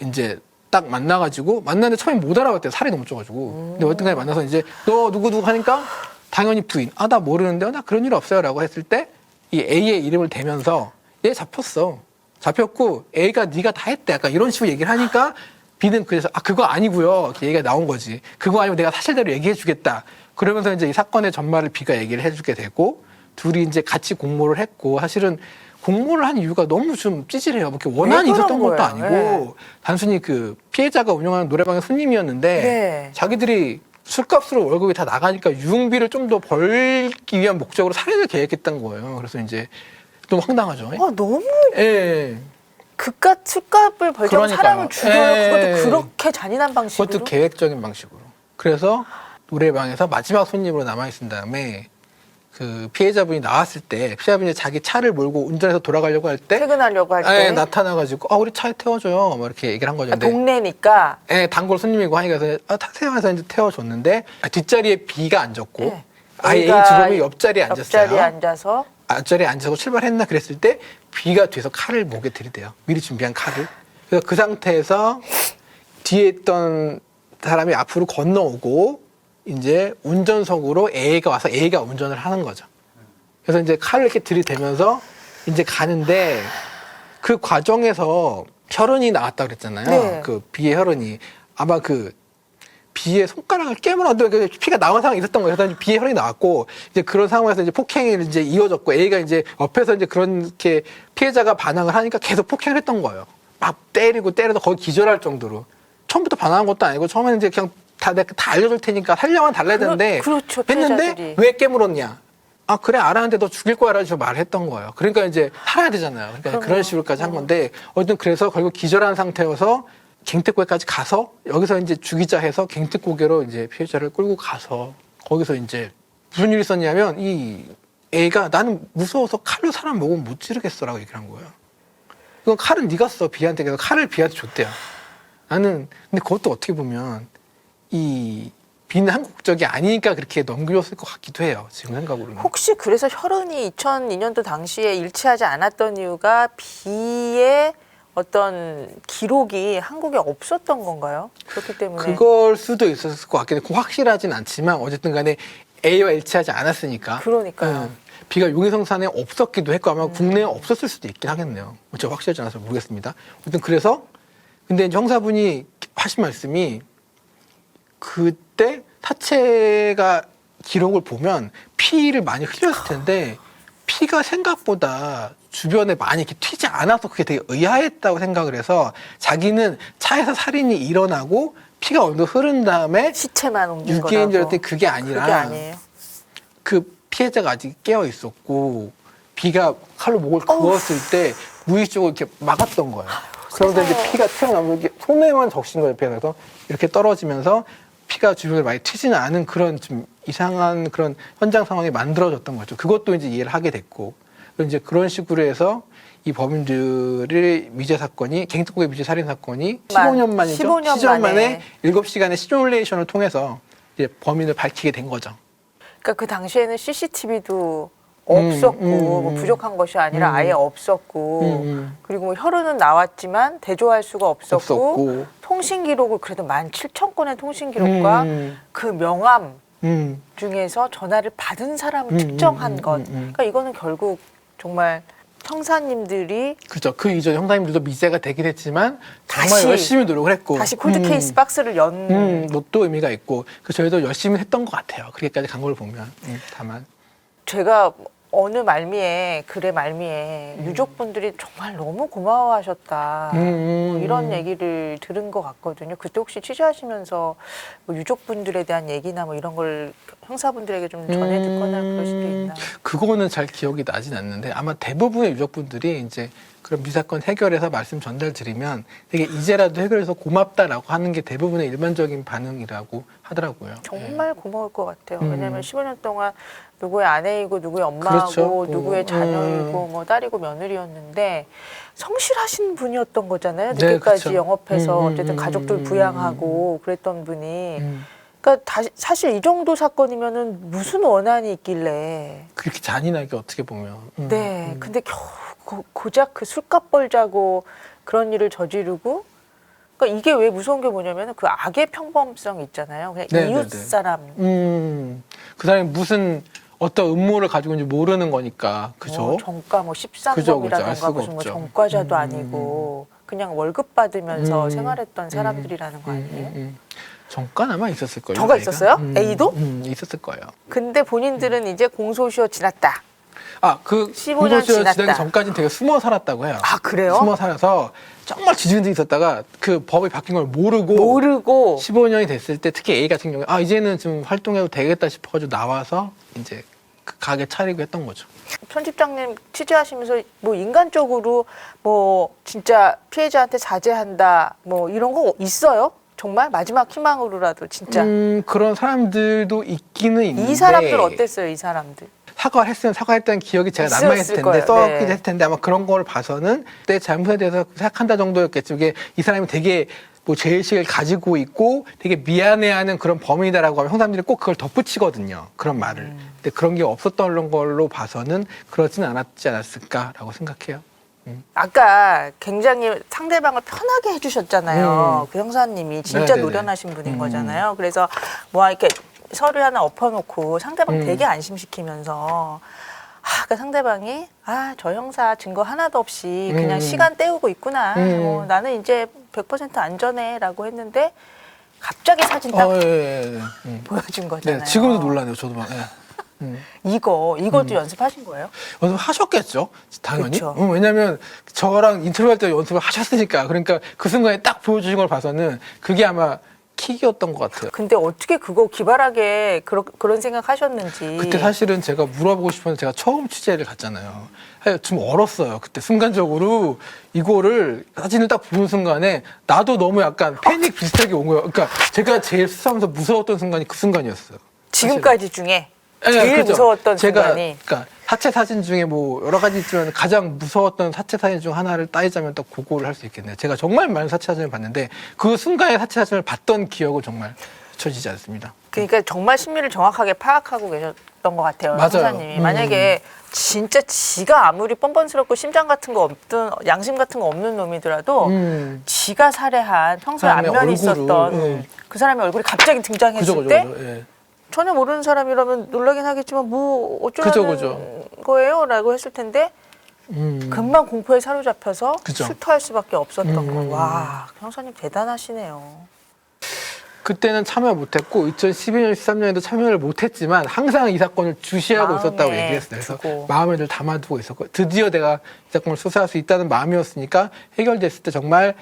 이제 딱 만나가지고 만났는데 처음에 못 알아봤대요. 살이 너무 쪄가지고. 근데 어떤 간에 만나서 이제 너 누구 하니까 당연히 부인. 나 모르는데요. 나 그런 일 없어요. 라고 했을 때 이 A의 이름을 대면서 얘 잡혔어. 잡혔고 A가 네가 다 했대. 약간 이런 식으로 얘기를 하니까 B는 그래서 그거 아니고요. 이렇게 얘기가 나온 거지. 그거 아니고 내가 사실대로 얘기해 주겠다. 그러면서 이제 이 사건의 전말을 B가 얘기를 해주게 되고 둘이 이제 같이 공모를 했고 사실은 공모를 한 이유가 너무 좀 찌질해요. 뭐 이렇게 원한이 왜 그런 있었던 것도 거예요? 아니고 네. 단순히 그 피해자가 운영하는 노래방의 손님이었는데 네. 자기들이 술값으로 월급이 다 나가니까 유흥비를 좀 더 벌기 위한 목적으로 살인을 계획했던 거예요. 그래서 이제 좀 황당하죠. 너무 예. 그깟 술값을 벌자고 그러니까요. 사람을 죽여요. 예. 그것도 그렇게 잔인한 방식으로. 그것도 계획적인 방식으로. 그래서 노래방에서 마지막 손님으로 남아있은 다음에 그 피해자분이 나왔을 때 피해자분이 자기 차를 몰고 운전해서 돌아가려고 할 때 퇴근하려고 할 때. 나타나가지고 우리 차에 태워줘요. 뭐 이렇게 얘기를 한 거죠. 근데 동네니까. 단골 손님이고 하니까 타세요 해서 이제 태워줬는데 뒷자리에 B가 앉았고 네. A A가 주범이 옆자리에 앉았어요. 옆자리에 앉아서. 앞자리에 앉아서 출발했나 그랬을 때 B가 뒤에서 칼을 목에 들이대요. 미리 준비한 칼을. 그래서 그 상태에서 뒤에 있던 사람이 앞으로 건너오고 이제 운전석으로 A가 와서 A가 운전을 하는 거죠. 그래서 이제 칼을 이렇게 들이대면서 이제 가는데 그 과정에서 혈흔이 나왔다 그랬잖아요. 네. 그 B의 혈흔이 아마 그 B의 손가락을 깨물었는데 피가 나온 상황이 있었던 거예요. 그래서 B의 혈흔이 나왔고 이제 그런 상황에서 이제 폭행이 이제 이어졌고 A가 이제 옆에서 이제 그렇게 피해자가 반항을 하니까 계속 폭행을 했던 거예요. 막 때려도 거의 기절할 정도로. 처음부터 반항한 것도 아니고 처음에는 이제 그냥 내가 다 알려줄 테니까 살려면 달라야 되는데 그렇죠, 했는데 피해자들이. 왜 깨물었냐? 그래 알았는데 너 죽일 거야 라고 말했던 거예요. 그러니까 이제 살아야 되잖아요. 그러니까 그럼요. 그런 식으로까지 한 건데 어쨌든 그래서 결국 기절한 상태여서 갱택고개까지 가서 여기서 이제 죽이자 해서 갱택고개로 이제 피해자를 끌고 가서 거기서 이제 무슨 일이 있었냐면 이 A가 나는 무서워서 칼로 사람 목은 못 찌르겠어라고 얘기를 한 거예요. 이건 칼은 네가 써 B한테. 그래서 칼을 B한테 줬대요. 나는 근데 그것도 어떻게 보면 이 B는 한국 국적이 아니니까 그렇게 넘겨줬을 것 같기도 해요. 지금 생각으로는. 혹시 그래서 혈흔이 2002년도 당시에 일치하지 않았던 이유가 B의 어떤 기록이 한국에 없었던 건가요? 그렇기 때문에. 그걸 수도 있었을 것 같긴 해. 확실하진 않지만 어쨌든 간에 A와 일치하지 않았으니까. 그러니까요. B가 용해성산에 없었기도 했고 아마 국내에 없었을 수도 있긴 하겠네요. 제가 확실하지 않아서 모르겠습니다. 아무튼 그래서 근데 이제 형사분이 하신 말씀이 그때 사체가 기록을 보면 피를 많이 흘렸을 텐데 피가 생각보다 주변에 많이 이렇게 튀지 않아서 그게 되게 의아했다고 생각을 해서 자기는 차에서 살인이 일어나고 피가 어느 정도 흐른 다음에 시체만 옮긴 유기인 줄 거라고. 알았더니 그게 아니라 그게 아니에요. 그 피해자가 아직 깨어 있었고 B가 칼로 목을 그었을 때 무의식적으로 이렇게 막았던 거예요. 그러면서 이제 피가 튀어나오면 이렇게 손에만 적신 거예요. 그래서 이렇게 떨어지면서 피가 주변에 많이 튀지는 않은 그런 좀 이상한 그런 현장 상황이 만들어졌던 거죠. 그것도 이제 이해를 하게 됐고 이제 그런 식으로 해서 이 범인들의 미제 사건이 갱특국의 미제 살인 사건이 15년 만이죠. 15년 만에 7시간의 시뮬레이션을 통해서 이제 범인을 밝히게 된 거죠. 그러니까 그 당시에는 CCTV도 없었고 뭐 부족한 것이 아니라 아예 없었고 그리고 뭐 혈흔은 나왔지만 대조할 수가 없었고 통신 기록을 그래도 17,000건의 통신 기록과 그 명함 중에서 전화를 받은 사람을 특정한 것. 그러니까 이거는 결국 정말 형사님들이 그렇죠. 그 이전 형사님들도 미제가 되긴 했지만 정말 다시, 열심히 노력을 했고 다시 콜드 케이스 박스를 연 것도 의미가 있고 그 저희도 열심히 했던 것 같아요. 그렇게까지 간 걸 보면 다만 제가 어느 말미에 글의 말미에 유족분들이 정말 너무 고마워하셨다 뭐 이런 얘기를 들은 것 같거든요. 그때 혹시 취재하시면서 뭐 유족분들에 대한 얘기나 뭐 이런 걸 형사분들에게 좀 전해 듣거나 그럴 수도 있나요? 그거는 잘 기억이 나진 않는데 아마 대부분의 유족분들이 이제 그런 미사건 해결해서 말씀 전달드리면 되게 이제라도 해결해서 고맙다라고 하는 게 대부분의 일반적인 반응이라고 하더라고요. 정말 고마울 것 같아요. 왜냐하면 15년 동안 누구의 아내이고 누구의 엄마고 그렇죠. 누구의 자녀이고 뭐 딸이고 며느리였는데 성실하신 분이었던 거잖아요. 네, 늦게까지 그렇죠. 영업해서 어쨌든 가족들 부양하고 그랬던 분이 그러니까 사실 이 정도 사건이면은 무슨 원한이 있길래 그렇게 잔인하게 어떻게 보면 네 근데 겨우 고작 그 술값 벌자고 그런 일을 저지르고 그러니까 이게 왜 무서운 게 뭐냐면 그 악의 평범성 있잖아요. 그냥 네, 이웃 네, 네. 사람 그 사람이 무슨 어떤 음모를 가지고 있는지 모르는 거니까 그죠? 뭐 정가 뭐 그죠, 알 13법이라든가 수가 무슨 뭐 없죠. 정과자도 아니고 그냥 월급 받으면서 음. 생활했던 사람들이라는 거 아니에요? 정가 아마 있었을 거예요. 정가 나이가. 있었어요? A도? 있었을 거예요. 근데 본인들은 이제 공소시효 지났다. 그 15년 공소시효 지났다. 지나기 전까지는 되게 숨어 살았다고 해요. 아 그래요? 숨어 살아서 정말 지지근지 있었다가 그 법이 바뀐 걸 모르고 15년이 됐을 때 특히 A 같은 경우에 이제는 좀 활동해도 되겠다 싶어가지고 나와서 이제 그 가게 차리고 했던 거죠. 편집장님 취재하시면서 뭐 인간적으로 뭐 진짜 피해자한테 자제한다 뭐 이런 거 있어요? 정말 마지막 희망으로라도 진짜 그런 사람들도 있기는 있는데 이 사람들 어땠어요? 이 사람들 사과를 했으면 사과했다는 기억이 제가 있었을 남아있을 텐데 거예요. 써있긴 네. 했을 텐데 아마 그런 걸 봐서는 내 잘못에 대해서 생각한다 정도였겠죠. 이게 이 사람이 되게 뭐 죄의식을 가지고 있고 되게 미안해하는 그런 범인이다라고 하면 형사님들이 꼭 그걸 덧붙이거든요. 그런 말을. 근데 그런 게 없었던 걸로 봐서는 그러지는 않았지 않았을까라고 생각해요. 아까 굉장히 상대방을 편하게 해주셨잖아요. 그 형사님이 진짜 네네네. 노련하신 분인 거잖아요. 그래서 뭐 이렇게 서류 하나 엎어놓고 상대방 되게 안심시키면서 그 상대방이 저 형사 증거 하나도 없이 그냥 시간 때우고 있구나. 뭐 나는 이제 100% 안전해라고 했는데 갑자기 사진 딱 보여준 거잖아요. 네, 지금도 놀라네요. 저도 막. 이것도 연습하신 거예요? 연습하셨겠죠, 당연히. 그쵸. 왜냐하면 저랑 인터뷰할 때 연습을 하셨으니까. 그러니까 그 순간에 딱 보여주신 걸 봐서는 그게 아마 킥이었던 것 같아요. 근데 어떻게 그거 기발하게 그런 생각하셨는지. 그때 사실은 제가 물어보고 싶었는데 제가 처음 취재를 갔잖아요. 좀 얼었어요. 그때 순간적으로 이거를 사진을 딱 보는 순간에 나도 너무 약간 패닉 비슷하게 온 거예요. 그러니까 제가 제일 수사하면서 무서웠던 순간이 그 순간이었어요. 지금까지 중에 사실은. 제일 그죠. 무서웠던 제가 순간이. 그러니까 사체 사진 중에 뭐 여러 가지 있지만 가장 무서웠던 사체 사진 중 하나를 따지자면 딱 그거를 할 수 있겠네요. 제가 정말 많은 사체 사진을 봤는데 그 순간에 사체 사진을 봤던 기억은 정말 잊혀지지 않습니다. 그러니까 정말 심리를 정확하게 파악하고 계셨던 것 같아요. 맞아요. 형사님이. 만약에 진짜 지가 아무리 뻔뻔스럽고 심장 같은 거 없든 양심 같은 거 없는 놈이더라도 지가 살해한 평소에 사람의 안면이 얼굴을, 있었던 그 사람의 얼굴이 갑자기 등장했을 그죠. 때 예. 전혀 모르는 사람이라면 놀라긴 하겠지만 뭐 어쩌라는 그죠. 거예요? 라고 했을 텐데 금방 공포에 사로잡혀서 그죠. 출토할 수밖에 없었던 거. 음. 와, 형사님 대단하시네요. 그때는 참여 못했고 2012년, 13년에도 참여를 못했지만 항상 이 사건을 주시하고 있었다고 마음에 얘기했어요. 그래서 두고. 마음에 늘 담아두고 있었고 드디어 내가 이 사건을 수사할 수 있다는 마음이었으니까 해결됐을 때 정말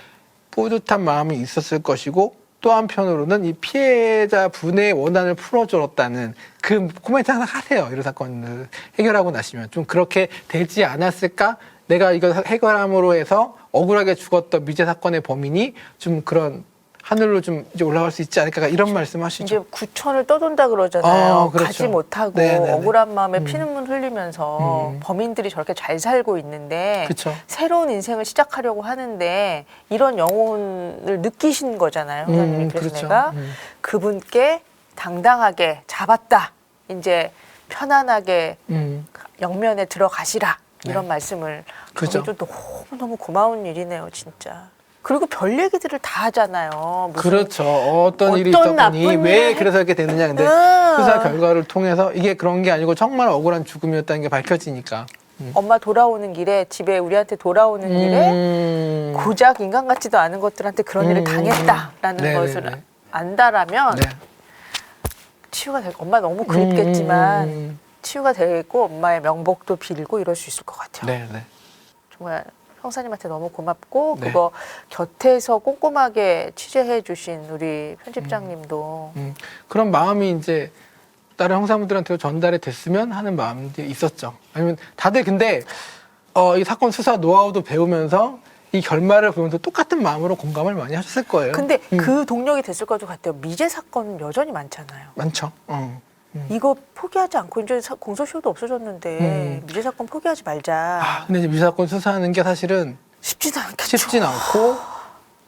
뿌듯한 마음이 있었을 것이고 또 한편으로는 이 피해자 분의 원한을 풀어줬다는 그 코멘트 항상 하세요. 이런 사건을 해결하고 나시면 좀 그렇게 되지 않았을까? 내가 이걸 해결함으로 해서 억울하게 죽었던 미제 사건의 범인이 좀 그런 하늘로 좀 이제 올라갈 수 있지 않을까 이런 말씀하시죠. 이제 구천을 떠돈다 그러잖아요. 그렇죠. 가지 못하고 네네네. 억울한 마음에 피눈물 흘리면서 음. 범인들이 저렇게 잘 살고 있는데 그렇죠. 새로운 인생을 시작하려고 하는데 이런 영혼을 느끼신 거잖아요. 형사님이. 그래서 그렇죠. 내가 그분께 당당하게 잡았다. 이제 편안하게 영면에 들어가시라. 이런 말씀을 그죠. 저도 너무너무 고마운 일이네요. 진짜. 그리고 별 얘기들을 다 하잖아요. 무슨 그렇죠. 어떤 일이 어떤 있었더니 나쁜 왜 일을 그래서 이렇게 됐느냐. 근데 수사 결과를 통해서 이게 그런 게 아니고 정말 억울한 죽음이었다는 게 밝혀지니까. 엄마 돌아오는 길에 집에 우리한테 돌아오는 길에 고작 인간 같지도 않은 것들한테 그런 일을 당했다라는 네네네. 것을 안다라면 네. 치유가 될 엄마 너무 그립겠지만 치유가 되고 엄마의 명복도 빌고 이럴 수 있을 것 같아요. 네, 네. 정말 형사님한테 너무 고맙고 네. 그거 곁에서 꼼꼼하게 취재해 주신 우리 편집장님도 그런 마음이 이제 다른 형사분들한테 전달이 됐으면 하는 마음이 있었죠. 아니면 다들 근데 이 사건 수사 노하우도 배우면서 이 결말을 보면서 똑같은 마음으로 공감을 많이 하셨을 거예요. 근데 그 동력이 됐을 것도 같아요. 미제 사건은 여전히 많잖아요. 많죠. 이거 포기하지 않고 이제 공소시효도 없어졌는데 미제 사건 포기하지 말자. 근데 이제 미제 사건 수사하는 게 사실은 쉽지도 않겠죠. 쉽진 않고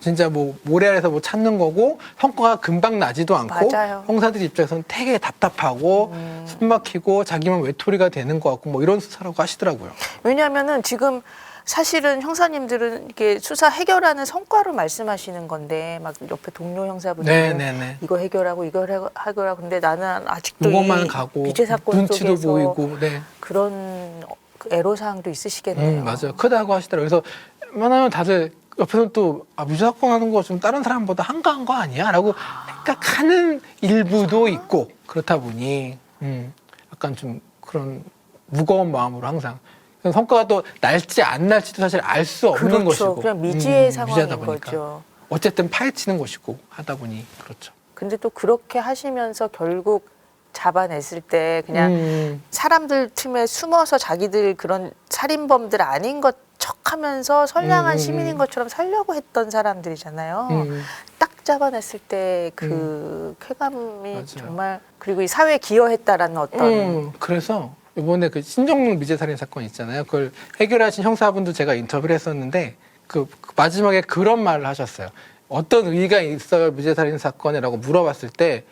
진짜 뭐 모래알에서 뭐 찾는 거고 성과가 금방 나지도 않고 맞아요. 형사들 입장에서는 되게 답답하고 숨막히고 자기만 외톨이가 되는 것 같고 뭐 이런 수사라고 하시더라고요. 왜냐하면은 지금 사실은 형사님들은 이게 수사 해결하는 성과로 말씀하시는 건데 막 옆에 동료 형사분들은 네네네. 이거 해결하고 이거 해결하고 근데 나는 아직도 그것만 이 가고 미제 사건 눈치도 속에서 보이고 네. 그런 애로사항도 있으시겠네요. 맞아요. 크다고 하시더라고요. 그래서 웬만하면 다들 옆에서 또 미제 사건 하는 거 좀 다른 사람보다 한가한 거 아니야? 라고 생각하는 일부도 있고 그렇다 보니 약간 좀 그런 무거운 마음으로 항상 성과가 또 날지 안 날지도 사실 알 수 없는 그렇죠. 것이고 그냥 미지의 미지하다 상황인 보니까. 거죠. 어쨌든 파헤치는 것이고 하다 보니 그렇죠. 근데 또 그렇게 하시면서 결국 잡아냈을 때 그냥 사람들 틈에 숨어서 자기들 그런 살인범들 아닌 것 척하면서 선량한 시민인 것처럼 살려고 했던 사람들이잖아요. 딱 잡아냈을 때 그 쾌감이 맞아요. 정말 그리고 이 사회에 기여했다라는 어떤 그래서 이번에 그 신정록 미제 살인 사건 있잖아요. 그걸 해결하신 형사분도 제가 인터뷰를 했었는데 그 마지막에 그런 말을 하셨어요. 어떤 의의가 있어요 미제 살인 사건이라고 물어봤을 때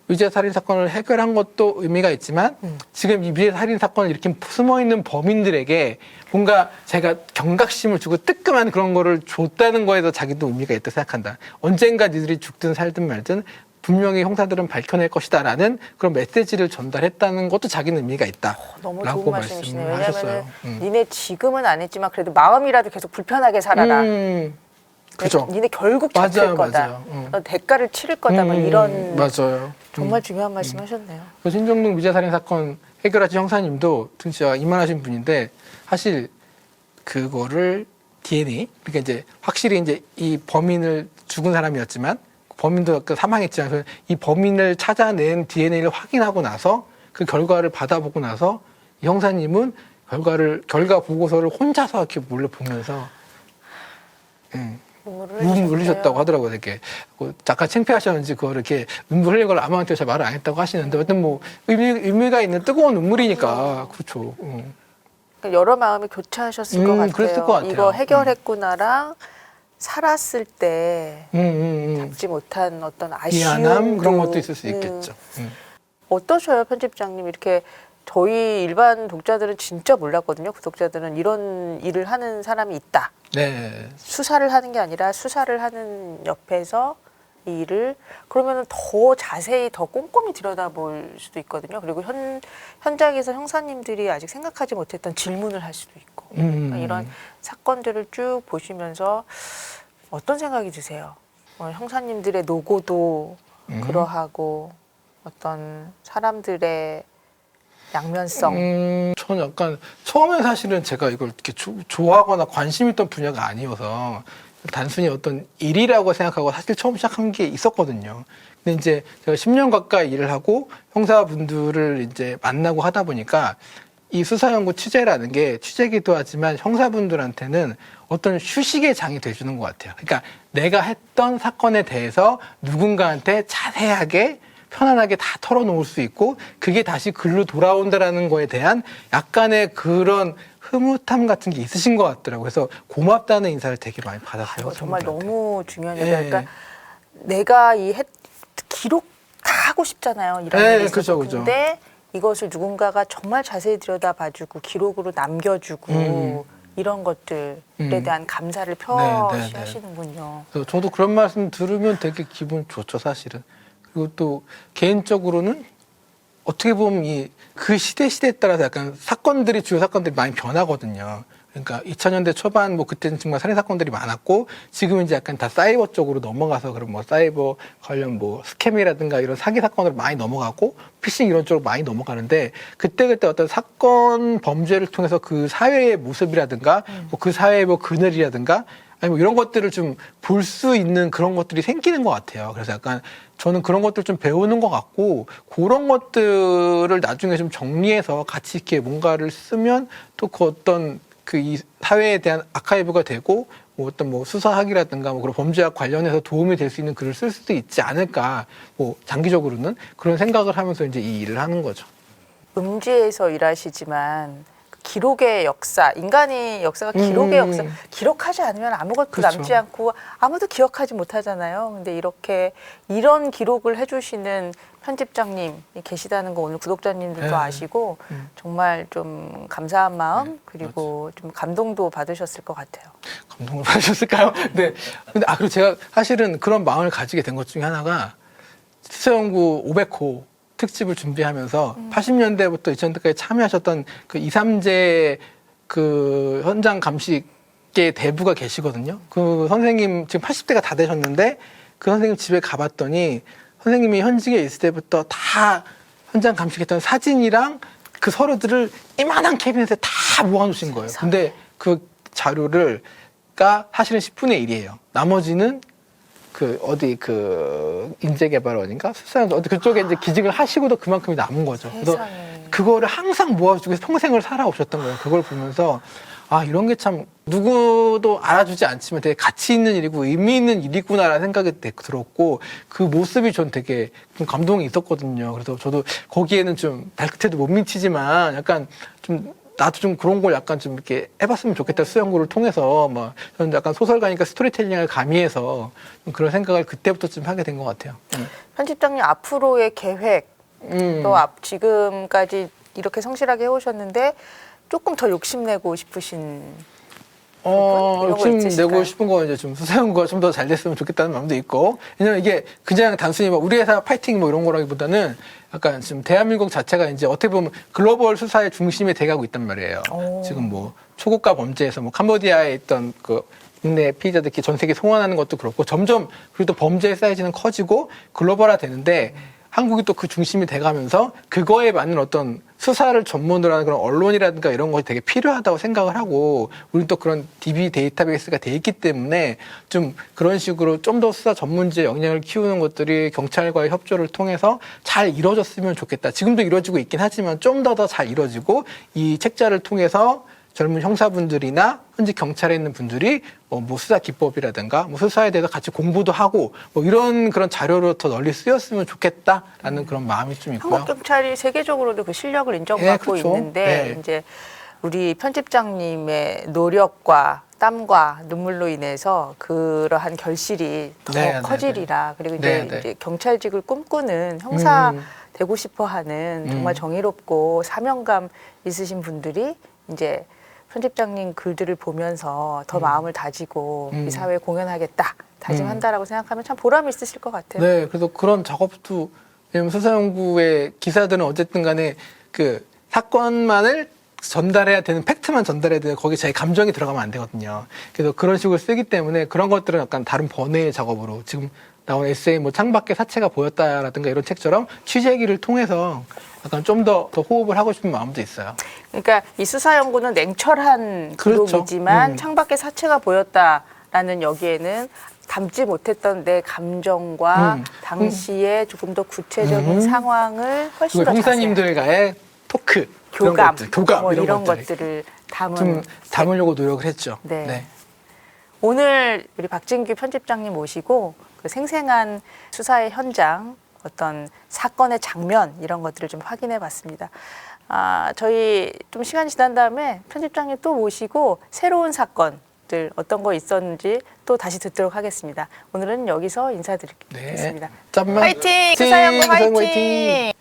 미제 살인 사건을 해결한 것도 의미가 있지만 지금 이 미제 살인 사건을 이렇게 숨어 있는 범인들에게 뭔가 제가 경각심을 주고 뜨끔한 그런 거를 줬다는 거에도 자기도 의미가 있다고 생각한다. 언젠가 니들이 죽든 살든 말든 분명히 형사들은 밝혀낼 것이다라는 그런 메시지를 전달했다는 것도 자기는 의미가 있다. 너무 라고 좋은 말씀이시네요. 말씀을 왜냐하면 하셨어요. 니네 지금은 안 했지만 그래도 마음이라도 계속 불편하게 살아라. 그죠. 니네 결국 잡힐 맞아요, 거다. 맞아요. 너 대가를 치를 거다. 뭐 이런 맞아요. 정말 중요한 말씀하셨네요. 그 신정동 미제 살인 사건 해결하신 형사님도 진짜 이만하신 분인데 사실 그거를 DNA 그러니까 이제 확실히 이제 이 범인을 죽은 사람이었지만 범인도 아까 사망했지만 이 범인을 찾아낸 DNA를 확인하고 나서 그 결과를 받아보고 나서 이 형사님은 결과 보고서를 혼자서 이렇게 몰래 보면서 눈물 흘리셨다고 하더라고요. 이렇게 잠깐 창피하셨는지 그걸 이렇게 눈물 흘린 걸 아무한테 잘 말을 안 했다고 하시는데 어떤 뭐 의미가 있는 뜨거운 눈물이니까 그렇죠. 그러니까 여러 마음이 교차하셨을 것 같아요. 그랬을 것 같아요. 이거 해결했구나랑 살았을 때 음. 잡지 못한 어떤 아쉬움, 미안함 그런 것도 있을 수 있겠죠. 어떠셔요, 편집장님? 이렇게 저희 일반 독자들은 진짜 몰랐거든요. 구독자들은 이런 일을 하는 사람이 있다. 네. 수사를 하는 게 아니라 수사를 하는 옆에서 이 일을 그러면 더 자세히 더 꼼꼼히 들여다볼 수도 있거든요. 그리고 현장에서 형사님들이 아직 생각하지 못했던 질문을 할 수도 있고 그러니까 이런 사건들을 쭉 보시면서 어떤 생각이 드세요? 형사님들의 노고도 그러하고 어떤 사람들의 양면성. 저는 약간 처음에 사실은 제가 이걸 이렇게 좋아하거나 관심 있던 분야가 아니어서 단순히 어떤 일이라고 생각하고 사실 처음 시작한 게 있었거든요. 근데 이제 제가 10년 가까이 일을 하고 형사분들을 이제 만나고 하다 보니까 이 수사연구 취재라는 게 취재기도 하지만 형사분들한테는 어떤 휴식의 장이 돼주는 것 같아요. 그러니까 내가 했던 사건에 대해서 누군가한테 자세하게 편안하게 다 털어놓을 수 있고 그게 다시 글로 돌아온다라는 거에 대한 약간의 그런 흐뭇함 같은 게 있으신 것 같더라고요. 그래서 고맙다는 인사를 되게 많이 받았어요. 정말 형사분들한테. 너무 중요해요. 예. 그러니까 내가 기록 다 하고 싶잖아요. 이런 예, 일이 있어서. 그죠. 근데 이것을 누군가가 정말 자세히 들여다봐주고 기록으로 남겨주고 이런 것들에 대한 감사를 표시하시는군요. 그래서 저도 그런 말씀 들으면 되게 기분 좋죠, 사실은. 그리고 또 개인적으로는 어떻게 보면 그 시대에 따라서 약간 주요 사건들이 많이 변하거든요. 그러니까 2000년대 초반 그때는 정말 살인 사건들이 많았고 지금은 이제 약간 다 사이버 쪽으로 넘어가서 그런 사이버 관련 스캠이라든가 이런 사기 사건으로 많이 넘어가고 피싱 이런 쪽으로 많이 넘어가는데 그때 어떤 사건 범죄를 통해서 그 사회의 모습이라든가 그 사회의 그늘이라든가 아니 이런 것들을 좀 볼 수 있는 그런 것들이 생기는 것 같아요. 그래서 약간 저는 그런 것들 좀 배우는 것 같고 그런 것들을 나중에 좀 정리해서 같이 이렇게 뭔가를 쓰면 또 그 어떤 이 사회에 대한 아카이브가 되고 어떤 수사학이라든가 그런 범죄와 관련해서 도움이 될 수 있는 글을 쓸 수도 있지 않을까 장기적으로는 그런 생각을 하면서 이제 이 일을 하는 거죠. 음지에서 일하시지만 기록의 역사, 인간의 역사가 기록의 역사, 기록하지 않으면 아무것도 그렇죠. 남지 않고 아무도 기억하지 못하잖아요. 근데 이런 기록을 해주시는 편집장님이 계시다는 거 오늘 구독자님들도 네. 아시고 정말 좀 감사한 마음 그리고 좀 감동도 받으셨을 것 같아요. 감동을 받으셨을까요? 네. 근데 그리고 제가 사실은 그런 마음을 가지게 된 것 중에 하나가 수사연구 500호 특집을 준비하면서 80년대부터 2000년대까지 참여하셨던 그 2, 3제 그 현장 감식의 대부가 계시거든요. 그 선생님 지금 80대가 다 되셨는데 그 선생님 집에 가봤더니 선생님이 현직에 있을 때부터 다 현장 감식했던 사진이랑 그 서류들을 이만한 캐비넷에 다 모아놓으신 거예요. 근데 그 자료가 사실은 10분의 1이에요. 나머지는 인재개발원인가? 수사연구, 그쪽에 이제 기직을 하시고도 그만큼이 남은 거죠. 그래서 세상에. 그거를 항상 모아주고 평생을 살아오셨던 거예요. 그걸 보면서, 이런 게 참 누구도 알아주지 않지만 되게 가치 있는 일이고 의미 있는 일이구나라는 생각이 들었고, 그 모습이 전 되게 좀 감동이 있었거든요. 그래서 저도 거기에는 좀 발끝에도 못 미치지만 약간 나도 좀 그런 걸 약간 좀 이렇게 해봤으면 좋겠다. 수연구를 통해서 저는 약간 소설가니까 스토리텔링을 가미해서 좀 그런 생각을 그때부터 좀 하게 된 것 같아요. 편집장님 앞으로의 계획 또 지금까지 이렇게 성실하게 해오셨는데 조금 더 욕심내고 싶으신 욕심내고 싶은 거 이제 좀 수사연구가 좀 더 잘 됐으면 좋겠다는 마음도 있고, 왜냐면 이게 그냥 단순히 우리 회사 파이팅 이런 거라기보다는 약간 지금 대한민국 자체가 이제 어떻게 보면 글로벌 수사의 중심에 돼가고 있단 말이에요. 지금 초고가 범죄에서 캄보디아에 있던 국내 피의자들 전 세계 송환하는 것도 그렇고 점점 그래도 범죄의 사이즈는 커지고 글로벌화 되는데 한국이 또 그 중심이 돼가면서 그거에 맞는 어떤 수사를 전문으로 하는 그런 언론이라든가 이런 것이 되게 필요하다고 생각을 하고 우리는 또 그런 DB 데이터베이스가 돼 있기 때문에 좀 그런 식으로 좀 더 수사 전문지에 역량을 키우는 것들이 경찰과의 협조를 통해서 잘 이루어졌으면 좋겠다. 지금도 이루어지고 있긴 하지만 좀 더 잘 이루어지고 이 책자를 통해서 젊은 형사분들이나 현직 경찰에 있는 분들이 수사 기법이라든가 수사에 대해서 같이 공부도 하고 이런 그런 자료로 더 널리 쓰였으면 좋겠다라는 그런 마음이 좀 있고요. 한국 경찰이 세계적으로도 그 실력을 인정받고 그렇죠. 있는데 이제 우리 편집장님의 노력과 땀과 눈물로 인해서 그러한 결실이 더 커지리라. 그리고 이제 경찰직을 꿈꾸는 형사 되고 싶어하는 정말 정의롭고 사명감 있으신 분들이 이제 편집장님 글들을 보면서 더 마음을 다지고 이 사회에 공헌하겠다 다짐한다라고 생각하면 참 보람 있으실 것 같아요. 네, 그래서 그런 작업도 왜냐면 수사연구의 기사들은 어쨌든 간에 그 사건만을 전달해야 되는 팩트만 전달해야 되는 거기 제 감정이 들어가면 안 되거든요. 그래서 그런 식으로 쓰기 때문에 그런 것들은 약간 다른 번외의 작업으로 지금 나온 에세이 뭐 창밖에 사체가 보였다라든가 이런 책처럼 취재기를 통해서 약간 좀 더 호흡을 하고 싶은 마음도 있어요. 그러니까 이 수사 연구는 냉철한 그렇죠. 기록이지만 창밖에 사체가 보였다라는 여기에는 담지 못했던 내 감정과 당시에 조금 더 구체적인 상황을 훨씬 그리고 더 자세히 형사님들과의 토크, 그런 교감, 것들, 교감 뭐 이런 것들을 것들을 담은 좀 담으려고 노력을 했죠. 네. 네. 오늘 우리 박진규 편집장님 모시고 그 생생한 수사의 현장, 어떤 사건의 장면 이런 것들을 좀 확인해 봤습니다. 저희 좀 시간이 지난 다음에 편집장님 또 모시고 새로운 사건들 어떤 거 있었는지 또 다시 듣도록 하겠습니다. 오늘은 여기서 인사드리겠습니다. 네. 짠만. 화이팅! 수사연구 수사연구 화이팅!